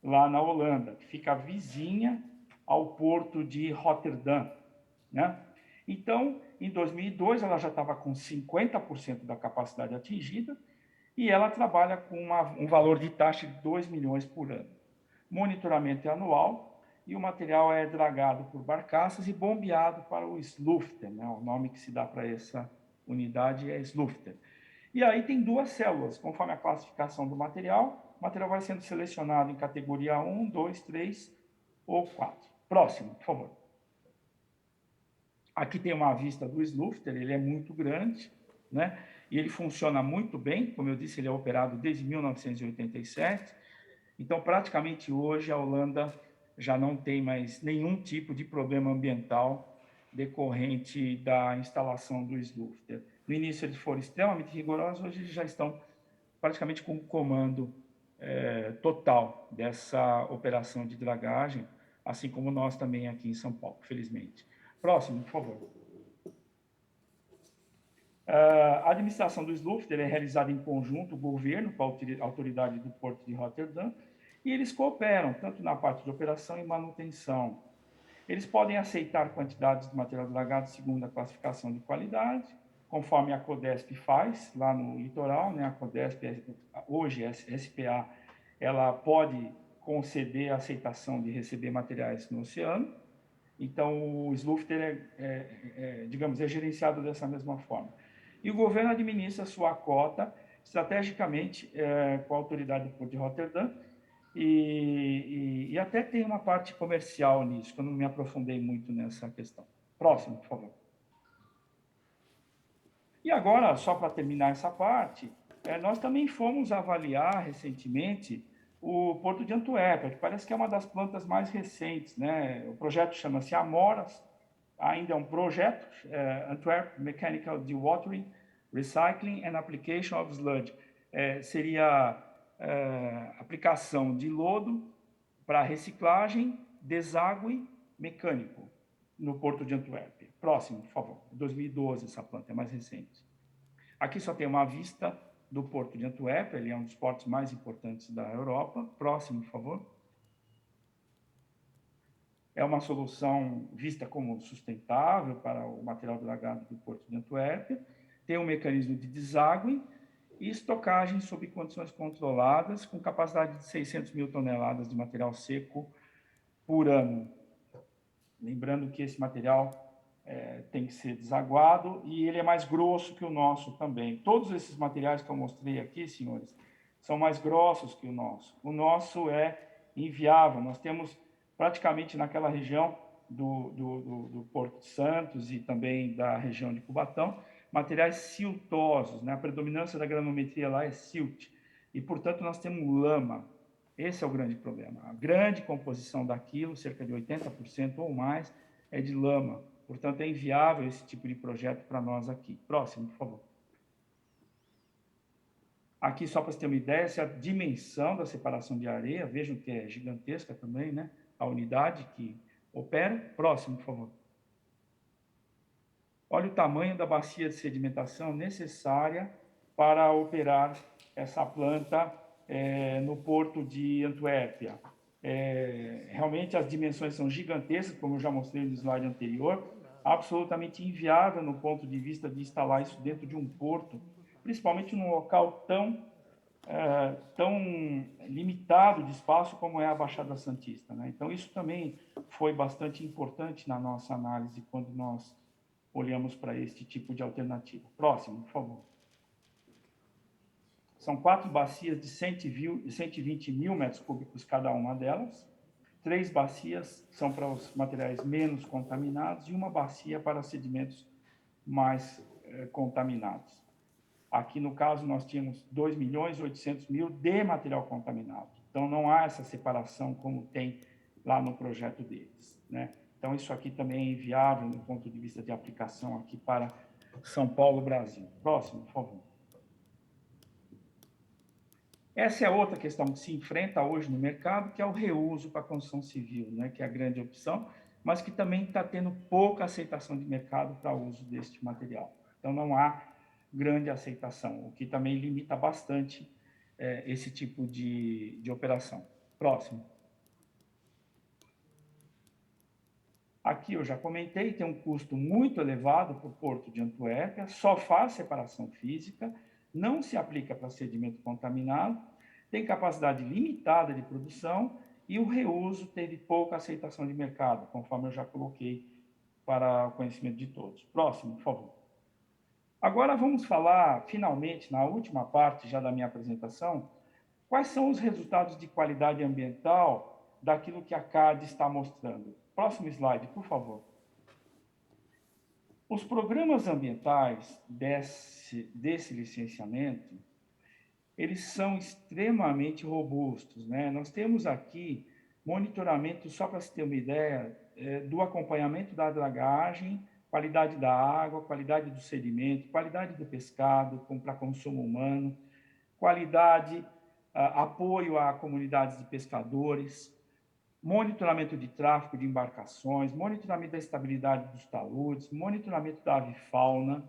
Speaker 7: lá na Holanda, que fica vizinha ao porto de Rotterdam, né? Então, em 2002, ela já estava com 50% da capacidade atingida e ela trabalha com um valor de taxa de 2 milhões por ano. Monitoramento é anual e o material é dragado por barcaças e bombeado para o Slufter, né? O nome que se dá para essa unidade é Slufter. E aí tem duas células, conforme a classificação do material, o material vai sendo selecionado em categoria 1, 2, 3 ou 4. Próximo, por favor. Aqui tem uma vista do Slufter, ele é muito grande, né? E ele funciona muito bem, como eu disse, ele é operado desde 1987. Então, praticamente hoje, a Holanda já não tem mais nenhum tipo de problema ambiental decorrente da instalação do Slufter. No início eles foram extremamente rigorosos, hoje eles já estão praticamente com o comando total dessa operação de dragagem, assim como nós também aqui em São Paulo, felizmente. Próximo, por favor. A administração do Slufter é realizada em conjunto, o governo, com a autoridade do Porto de Rotterdam, e eles cooperam, tanto na parte de operação e manutenção. Eles podem aceitar quantidades de material dragado segundo a classificação de qualidade, conforme a CODESP faz lá no litoral, né? A CODESP, hoje, a SPA, ela pode conceder a aceitação de receber materiais no oceano. Então, o SLUFTER digamos, é gerenciado dessa mesma forma. E o governo administra a sua cota estrategicamente com a autoridade do Porto de Roterdã e até tem uma parte comercial nisso, que eu não me aprofundei muito nessa questão. Próximo, por favor. E agora, só para terminar essa parte, nós também fomos avaliar recentemente o Porto de Antuérpia, que parece que é uma das plantas mais recentes, né? O projeto chama-se Amoras, ainda é um projeto, Antwerp Mechanical Dewatering, Recycling and Application of Sludge. Seria aplicação de lodo para reciclagem, deságue mecânico no Porto de Antuérpia. Próximo, por favor. 2012, essa planta é mais recente. Aqui só tem uma vista do Porto de Antuérpia, ele é um dos portos mais importantes da Europa. Próximo, por favor. É uma solução vista como sustentável para o material dragado do Porto de Antuérpia. Tem um mecanismo de deságue e estocagem sob condições controladas, com capacidade de 600 mil toneladas de material seco por ano. Lembrando que esse material tem que ser desaguado e ele é mais grosso que o nosso também. Todos esses materiais que eu mostrei aqui, senhores, são mais grossos que o nosso. O nosso é inviável. Nós temos praticamente naquela região do Porto de Santos e também da região de Cubatão, materiais siltosos, né? A predominância da granometria lá é silt, e, portanto, nós temos lama. Esse é o grande problema. A grande composição daquilo, cerca de 80% ou mais, é de lama. Portanto, é inviável esse tipo de projeto para nós aqui. Próximo, por favor. Aqui, só para você ter uma ideia, essa é a dimensão da separação de areia. Vejam que é gigantesca também, né? A unidade que opera. Próximo, por favor. Olha o tamanho da bacia de sedimentação necessária para operar essa planta no Porto de Antuérpia. Realmente as dimensões são gigantescas, como eu já mostrei no slide anterior, absolutamente inviável no ponto de vista de instalar isso dentro de um porto, principalmente num local tão limitado de espaço como é a Baixada Santista, né? Então, isso também foi bastante importante na nossa análise quando nós olhamos para este tipo de alternativa. Próximo, por favor. São 4 bacias de 120 mil metros cúbicos cada uma delas. 3 bacias são para os materiais menos contaminados e uma bacia para sedimentos mais contaminados. Aqui, no caso, nós tínhamos 2.800.000 de material contaminado. Então, não há essa separação como tem lá no projeto deles, né? Então, isso aqui também é inviável do ponto de vista de aplicação aqui para São Paulo, Brasil. Próximo, por favor. Essa é outra questão que se enfrenta hoje no mercado, que é o reuso para a construção civil, né? Que é a grande opção, mas que também está tendo pouca aceitação de mercado para o uso deste material. Então, não há grande aceitação, o que também limita bastante esse tipo de operação. Próximo. Aqui eu já comentei, tem um custo muito elevado para o Porto de Antuérpia, só faz separação física, não se aplica para sedimento contaminado, tem capacidade limitada de produção e o reuso teve pouca aceitação de mercado, conforme eu já coloquei para o conhecimento de todos. Próximo, por favor. Agora vamos falar, finalmente, na última parte já da minha apresentação, quais são os resultados de qualidade ambiental daquilo que a CAD está mostrando. Próximo slide, por favor. Os programas ambientais desse licenciamento, eles são extremamente robustos, né? Nós temos aqui monitoramento, só para se ter uma ideia, do acompanhamento da dragagem, qualidade da água, qualidade do sedimento, qualidade do pescado para consumo humano, qualidade, apoio a comunidades de pescadores, monitoramento de tráfego de embarcações, monitoramento da estabilidade dos taludes, monitoramento da avifauna,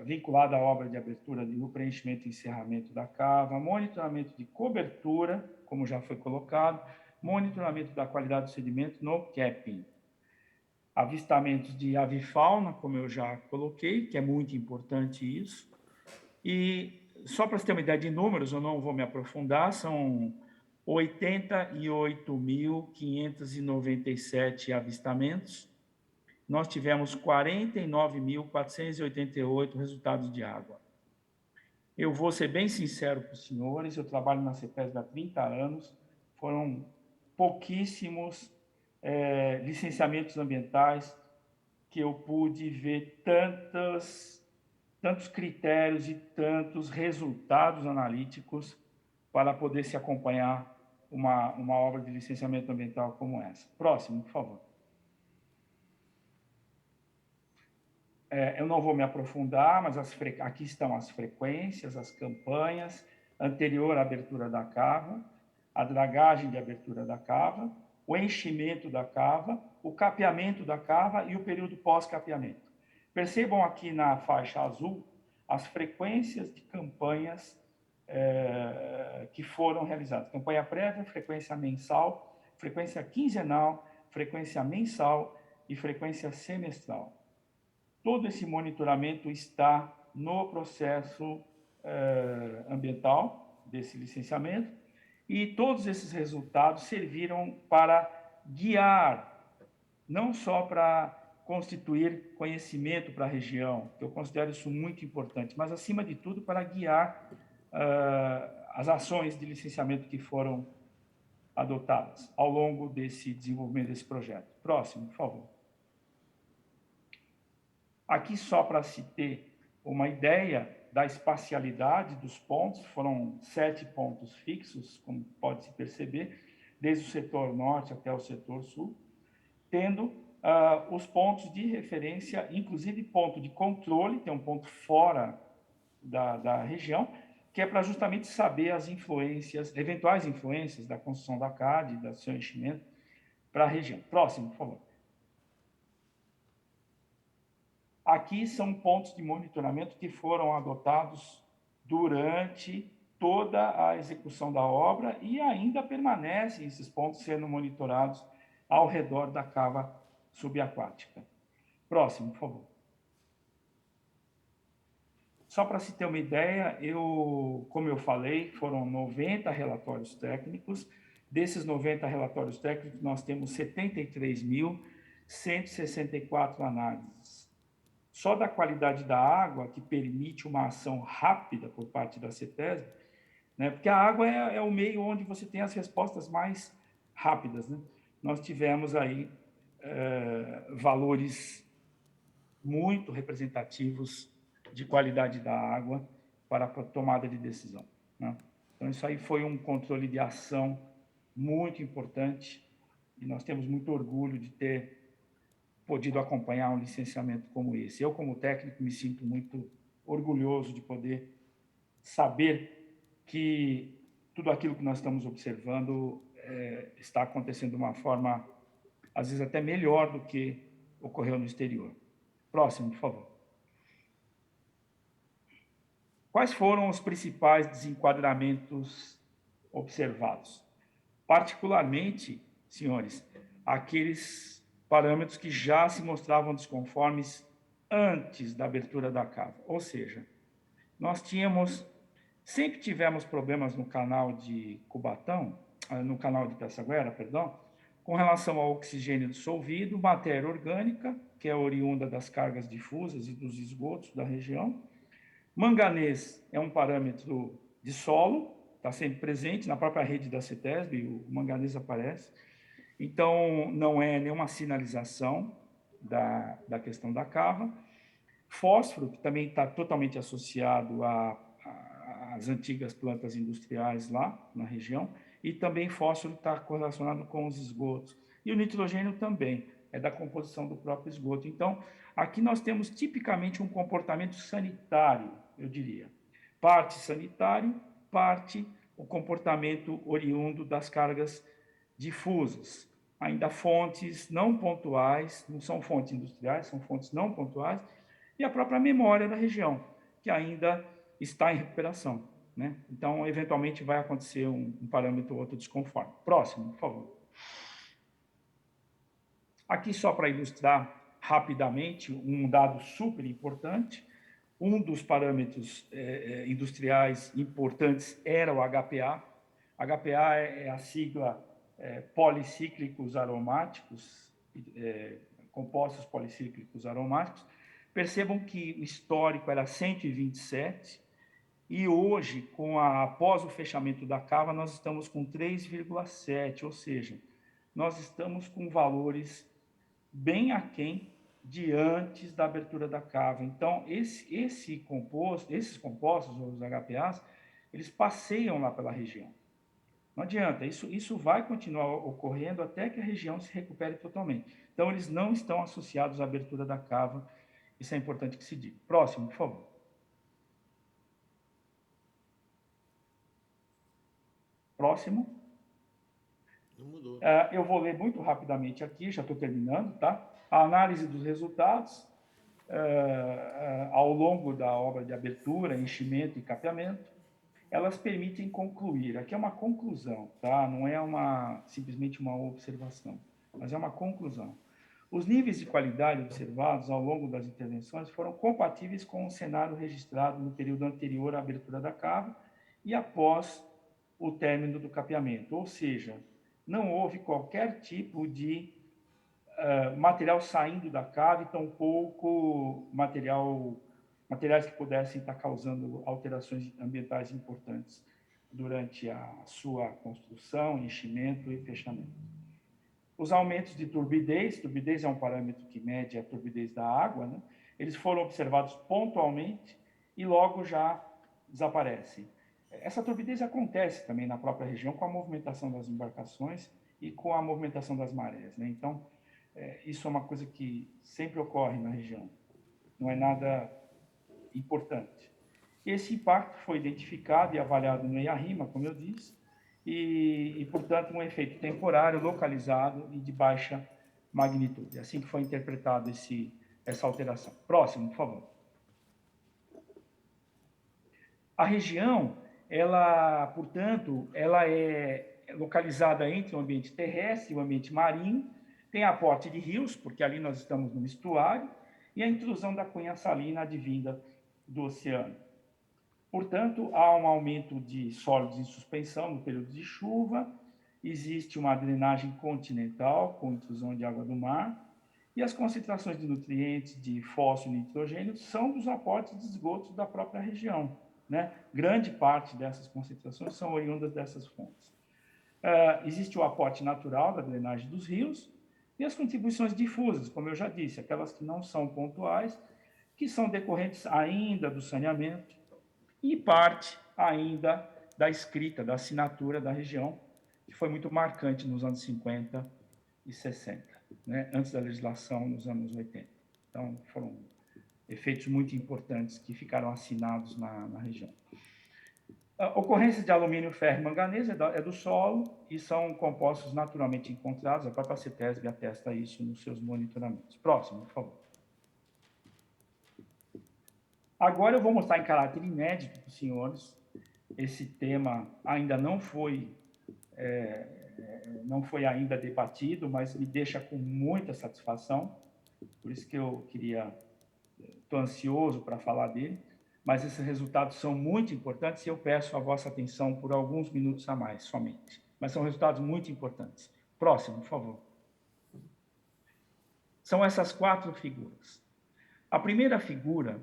Speaker 7: vinculado à obra de abertura no preenchimento e encerramento da cava, monitoramento de cobertura, como já foi colocado, monitoramento da qualidade do sedimento no capping. avistamentos de avifauna, como eu já coloquei, que é muito importante isso. E só para você ter uma ideia de números, eu não vou me aprofundar, são 88.597 avistamentos. Nós tivemos 49.488 resultados de água. Eu vou ser bem sincero para os senhores, eu trabalho na CETESB há 30 anos, foram pouquíssimos licenciamentos ambientais que eu pude ver tantos critérios e tantos resultados analíticos para poder se acompanhar uma obra de licenciamento ambiental como essa. Próximo, por favor. Eu não vou me aprofundar, mas aqui estão as frequências, as campanhas, anterior à abertura da cava, a dragagem de abertura da cava, o enchimento da cava, o capeamento da cava e o período pós-capeamento. Percebam aqui na faixa azul as frequências de campanhas que foram realizadas. Campanha prévia, frequência mensal, frequência quinzenal, frequência mensal e frequência semestral. Todo esse monitoramento está no processo ambiental desse licenciamento e todos esses resultados serviram para guiar, não só para constituir conhecimento para a região, que eu considero isso muito importante, mas, acima de tudo, para guiar as ações de licenciamento que foram adotadas ao longo desse desenvolvimento desse projeto. Próximo, por favor. Aqui, só para se ter uma ideia da espacialidade dos pontos, foram 7 pontos fixos, como pode-se perceber, desde o setor norte até o setor sul, tendo os pontos de referência, inclusive ponto de controle, tem um ponto fora da região, que é para justamente saber as influências, eventuais influências da construção da CAD, do seu enchimento, para a região. Próximo, por favor. Aqui são pontos de monitoramento que foram adotados durante toda a execução da obra e ainda permanecem esses pontos sendo monitorados ao redor da cava subaquática. Próximo, por favor. Só para se ter uma ideia, como eu falei, foram 90 relatórios técnicos. Desses 90 relatórios técnicos, nós temos 73.164 análises. Só da qualidade da água, que permite uma ação rápida por parte da CETESB, né? Porque a água é o meio onde você tem as respostas mais rápidas, né? Nós tivemos aí valores muito representativos de qualidade da água para a tomada de decisão, né? Então, isso aí foi um controle de ação muito importante e nós temos muito orgulho de ter podido acompanhar um licenciamento como esse. Eu, como técnico, me sinto muito orgulhoso de poder saber que tudo aquilo que nós estamos observando está acontecendo de uma forma, às vezes, até melhor do que ocorreu no exterior. Próximo, por favor. Quais foram os principais desenquadramentos observados? Particularmente, senhores, aqueles parâmetros que já se mostravam desconformes antes da abertura da cava. Ou seja, nós sempre tivemos problemas no canal de Cubatão, no canal de Pessaguera, perdão, com relação ao oxigênio dissolvido, matéria orgânica, que é oriunda das cargas difusas e dos esgotos da região. Manganês é um parâmetro de solo, está sempre presente na própria rede da CETESB, o manganês aparece. Então, não é nenhuma sinalização da questão da cava. Fósforo, que também está totalmente associado às antigas plantas industriais lá na região, e também fósforo está correlacionado com os esgotos. E o nitrogênio também, é da composição do próprio esgoto. Então, aqui nós temos tipicamente um comportamento sanitário, eu diria. Parte sanitário, parte o comportamento oriundo das cargas difusas, ainda fontes não pontuais, não são fontes industriais, são fontes não pontuais, e a própria memória da região, que ainda está em recuperação, né? Então, eventualmente, vai acontecer um parâmetro ou outro desconforme. Próximo, por favor. Aqui, só para ilustrar rapidamente, um dado super importante, um dos parâmetros industriais importantes era o HPA. HPA é a sigla policíclicos aromáticos, compostos policíclicos aromáticos. Percebam que o histórico era 127 e hoje, após o fechamento da cava, nós estamos com 3,7, ou seja, nós estamos com valores bem aquém de antes da abertura da cava. Então, esses compostos, os HPAs, eles passeiam lá pela região. Não adianta, isso vai continuar ocorrendo até que a região se recupere totalmente. Então, eles não estão associados à abertura da cava. Isso é importante que se diga. Próximo, por favor. Próximo.
Speaker 3: Não mudou.
Speaker 7: Eu vou ler muito rapidamente aqui, já estou terminando, tá? A análise dos resultados ao longo da obra de abertura, enchimento e capeamento, elas permitem concluir. Aqui é uma conclusão, tá? Não é simplesmente uma observação, mas é uma conclusão. Os níveis de qualidade observados ao longo das intervenções foram compatíveis com o cenário registrado no período anterior à abertura da cava e após o término do capeamento, ou seja, não houve qualquer tipo de material saindo da cava e tampouco materiais que pudessem estar causando alterações ambientais importantes durante a sua construção, enchimento e fechamento. Os aumentos de turbidez é um parâmetro que mede a turbidez da água, né? Eles foram observados pontualmente e logo já desaparecem. Essa turbidez acontece também na própria região com a movimentação das embarcações e com a movimentação das marés, né? Então, isso é uma coisa que sempre ocorre na região. Não é nada importante. Esse impacto foi identificado e avaliado no IARIMA, como eu disse, e, portanto, um efeito temporário, localizado e de baixa magnitude. É assim que foi interpretado essa alteração. Próximo, por favor. A região, portanto, ela é localizada entre o ambiente terrestre e o ambiente marinho, tem aporte de rios, porque ali nós estamos no estuário, e a intrusão da cunha salina advinda do oceano. Portanto, há um aumento de sólidos em suspensão no período de chuva, existe uma drenagem continental com intrusão de água do mar, e as concentrações de nutrientes, de fósforo e nitrogênio são dos aportes de esgotos da própria região, né? Grande parte dessas concentrações são oriundas dessas fontes. Existe o aporte natural da drenagem dos rios e as contribuições difusas, como eu já disse, aquelas que não são pontuais, que são decorrentes ainda do saneamento e parte ainda da escrita, da assinatura da região, que foi muito marcante nos anos 50 e 60, né? Antes da legislação nos anos 80. Então, foram efeitos muito importantes que ficaram assinados na região. Ocorrências de alumínio, ferro e manganês é do solo e são compostos naturalmente encontrados. A própria CETESB atesta isso nos seus monitoramentos. Próximo, por favor. Agora eu vou mostrar em caráter inédito para os senhores. Esse tema ainda não foi ainda debatido, mas me deixa com muita satisfação. Por isso que eu estou ansioso para falar dele. Mas esses resultados são muito importantes e eu peço a vossa atenção por alguns minutos a mais, somente. Mas são resultados muito importantes. Próximo, por favor. São essas 4 figuras. A primeira figura,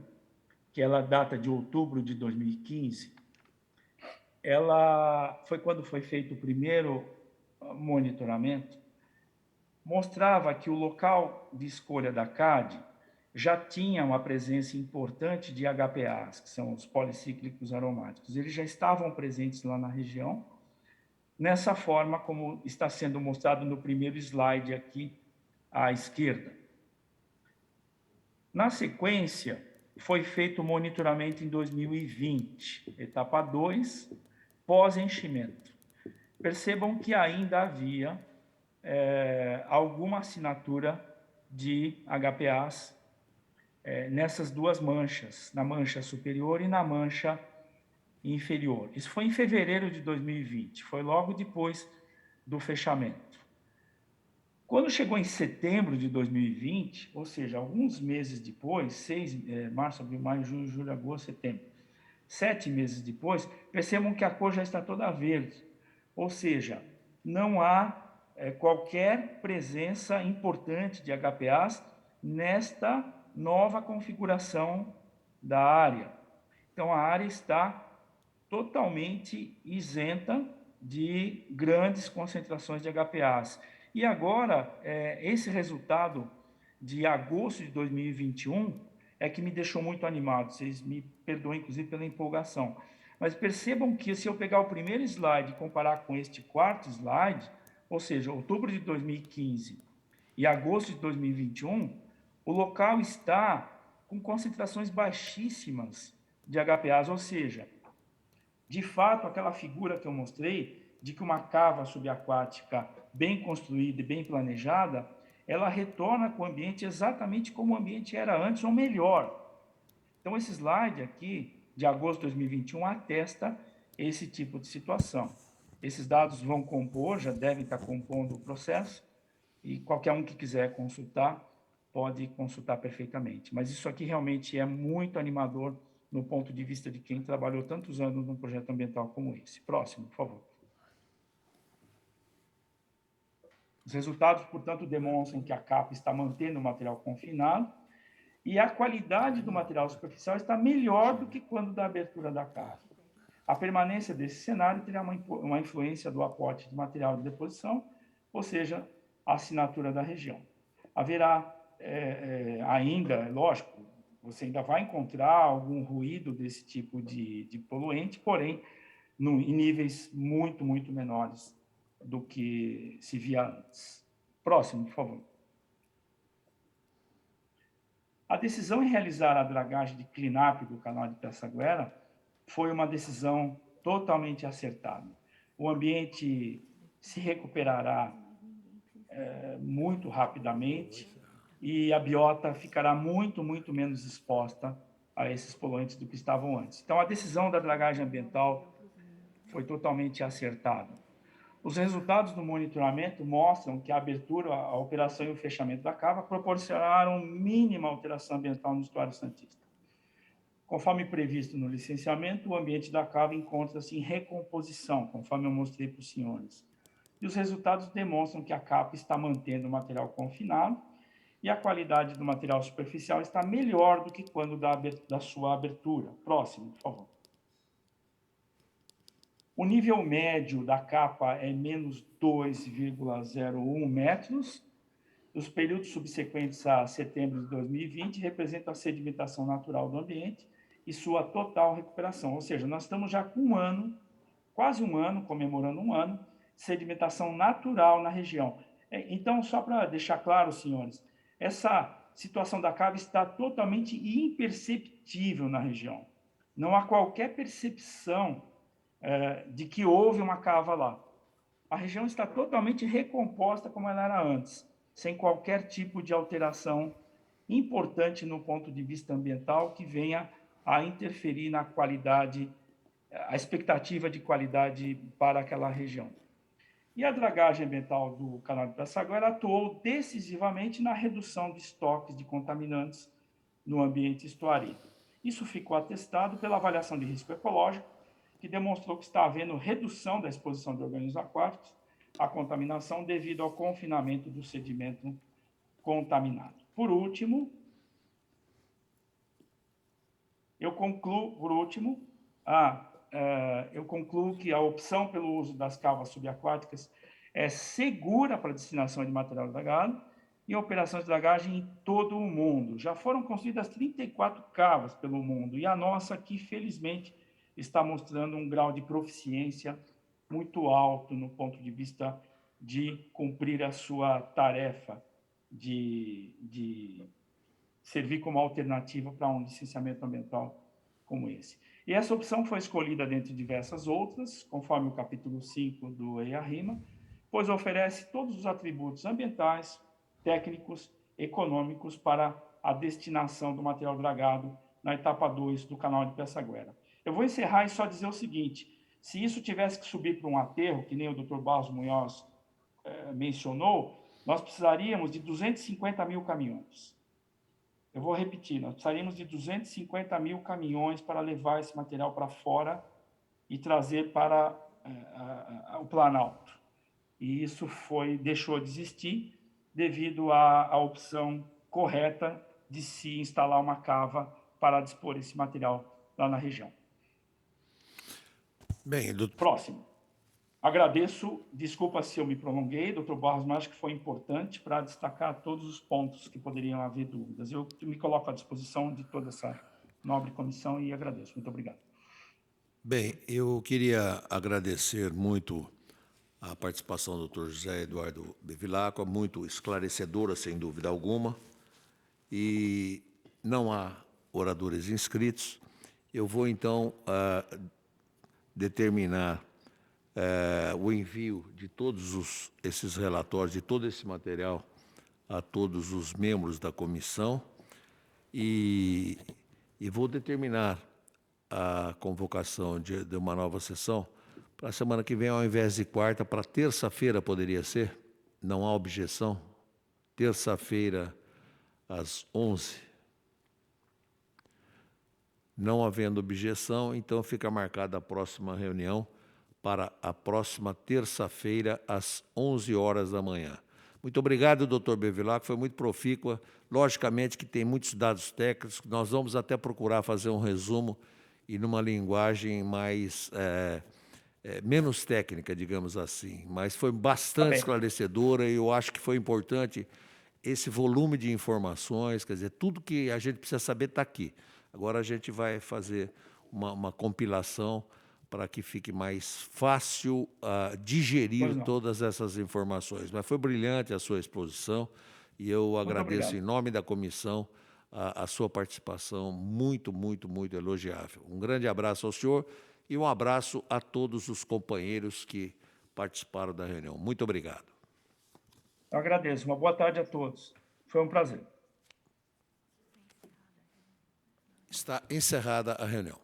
Speaker 7: que ela data de outubro de 2015, ela foi quando foi feito o primeiro monitoramento, mostrava que o local de escolha da CAD já tinha uma presença importante de HPAs, que são os policíclicos aromáticos. Eles já estavam presentes lá na região, nessa forma como está sendo mostrado no primeiro slide aqui à esquerda. Na sequência, foi feito o monitoramento em 2020, etapa 2, pós-enchimento. Percebam que ainda havia alguma assinatura de HPAs nessas duas manchas, na mancha superior e na mancha inferior. Isso foi em fevereiro de 2020, foi logo depois do fechamento. Quando chegou em setembro de 2020, ou seja, alguns meses depois, março, abril, maio, junho, julho, agosto, setembro, 7 meses depois, percebam que a cor já está toda verde, ou seja, não há qualquer presença importante de HPAs nesta nova configuração da área. Então, a área está totalmente isenta de grandes concentrações de HPAs. E agora, esse resultado de agosto de 2021 é que me deixou muito animado. Vocês me perdoem, inclusive, pela empolgação. Mas percebam que, se eu pegar o primeiro slide e comparar com este quarto slide, ou seja, outubro de 2015 e agosto de 2021, o local está com concentrações baixíssimas de HPAs, ou seja, de fato, aquela figura que eu mostrei, de que uma cava subaquática bem construída e bem planejada, ela retorna com o ambiente exatamente como o ambiente era antes, ou melhor. Então, esse slide aqui, de agosto de 2021, atesta esse tipo de situação. Esses dados vão compor, já devem estar compondo o processo, e qualquer um que quiser consultar, pode consultar perfeitamente. Mas isso aqui realmente é muito animador no ponto de vista de quem trabalhou tantos anos num projeto ambiental como esse. Próximo, por favor. Os resultados, portanto, demonstram que a capa está mantendo o material confinado e a qualidade do material superficial está melhor do que quando da abertura da capa. A permanência desse cenário terá uma influência do aporte de material de deposição, ou seja, a assinatura da região. Haverá ainda, lógico, você ainda vai encontrar algum ruído desse tipo de poluente, porém, em níveis muito, muito menores do que se via antes. Próximo, por favor. A decisão em realizar a dragagem de clean-up do canal de Pessaguera foi uma decisão totalmente acertada. O ambiente se recuperará muito rapidamente e a biota ficará muito, muito menos exposta a esses poluentes do que estavam antes. Então, a decisão da dragagem ambiental foi totalmente acertada. Os resultados do monitoramento mostram que a abertura, a operação e o fechamento da cava proporcionaram mínima alteração ambiental no estuário santista. Conforme previsto no licenciamento, o ambiente da cava encontra-se em recomposição, conforme eu mostrei para os senhores. E os resultados demonstram que a capa está mantendo o material confinado e a qualidade do material superficial está melhor do que quando da sua abertura. Próximo, por favor. O nível médio da capa é menos 2,01 metros. Os períodos subsequentes a setembro de 2020 representam a sedimentação natural do ambiente e sua total recuperação. Ou seja, nós estamos já com um ano, quase um ano, comemorando um ano, de sedimentação natural na região. Então, só para deixar claro, senhores, essa situação da cava está totalmente imperceptível na região. Não há qualquer percepção de que houve uma cava lá. A região está totalmente recomposta como ela era antes, sem qualquer tipo de alteração importante no ponto de vista ambiental que venha a interferir na qualidade, a expectativa de qualidade para aquela região. E a dragagem ambiental do canal de Pessaguera atuou decisivamente na redução de estoques de contaminantes no ambiente estuarino. Isso ficou atestado pela avaliação de risco ecológico, que demonstrou que está havendo redução da exposição de organismos aquáticos à contaminação devido ao confinamento do sedimento contaminado. Por último, eu concluo que a opção pelo uso das cavas subaquáticas é segura para a destinação de material dragado e operações de dragagem em todo o mundo. Já foram construídas 34 cavas pelo mundo e a nossa aqui, felizmente, está mostrando um grau de proficiência muito alto no ponto de vista de cumprir a sua tarefa de servir como alternativa para um licenciamento ambiental como esse. E essa opção foi escolhida dentre diversas outras, conforme o capítulo 5 do EIA-RIMA, pois oferece todos os atributos ambientais, técnicos, econômicos para a destinação do material dragado na etapa 2 do canal de Pessaguera. Eu vou encerrar e só dizer o seguinte: se isso tivesse que subir para um aterro, que nem o Dr. Barros Munhoz mencionou, nós precisaríamos de 250 mil caminhões. Eu vou repetir, nós precisaríamos de 250 mil caminhões para levar esse material para fora e trazer para o Planalto. E isso deixou de existir devido à opção correta de se instalar uma cava para dispor esse material lá na região.
Speaker 3: Bem,
Speaker 7: Próximo. Agradeço, desculpa se eu me prolonguei, doutor Barros, mas acho que foi importante para destacar todos os pontos que poderiam haver dúvidas. Eu me coloco à disposição de toda essa nobre comissão e agradeço. Muito obrigado.
Speaker 3: Bem, eu queria agradecer muito a participação do Dr. José Eduardo Bevilacqua, muito esclarecedora, sem dúvida alguma, e não há oradores inscritos. Eu vou, então, determinar o envio de todos esses relatórios, de todo esse material, a todos os membros da comissão e vou determinar a convocação de uma nova sessão para a semana que vem, ao invés de quarta, para terça-feira poderia ser? Não há objeção? Terça-feira, às 11h. Não havendo objeção, então fica marcada a próxima reunião para a próxima terça-feira, às 11h da manhã. Muito obrigado, doutor Bevilacqua, foi muito profícua. Logicamente que tem muitos dados técnicos, nós vamos até procurar fazer um resumo e numa linguagem mais menos técnica, digamos assim. Mas foi bastante esclarecedora e eu acho que foi importante esse volume de informações, quer dizer, tudo que a gente precisa saber está aqui. Agora a gente vai fazer uma compilação para que fique mais fácil digerir todas essas informações. Mas foi brilhante a sua exposição e eu agradeço em nome da comissão a sua participação muito, muito, muito elogiável. Um grande abraço ao senhor e um abraço a todos os companheiros que participaram da reunião. Muito obrigado.
Speaker 7: Eu agradeço. Uma boa tarde a todos. Foi um prazer.
Speaker 3: Está encerrada a reunião.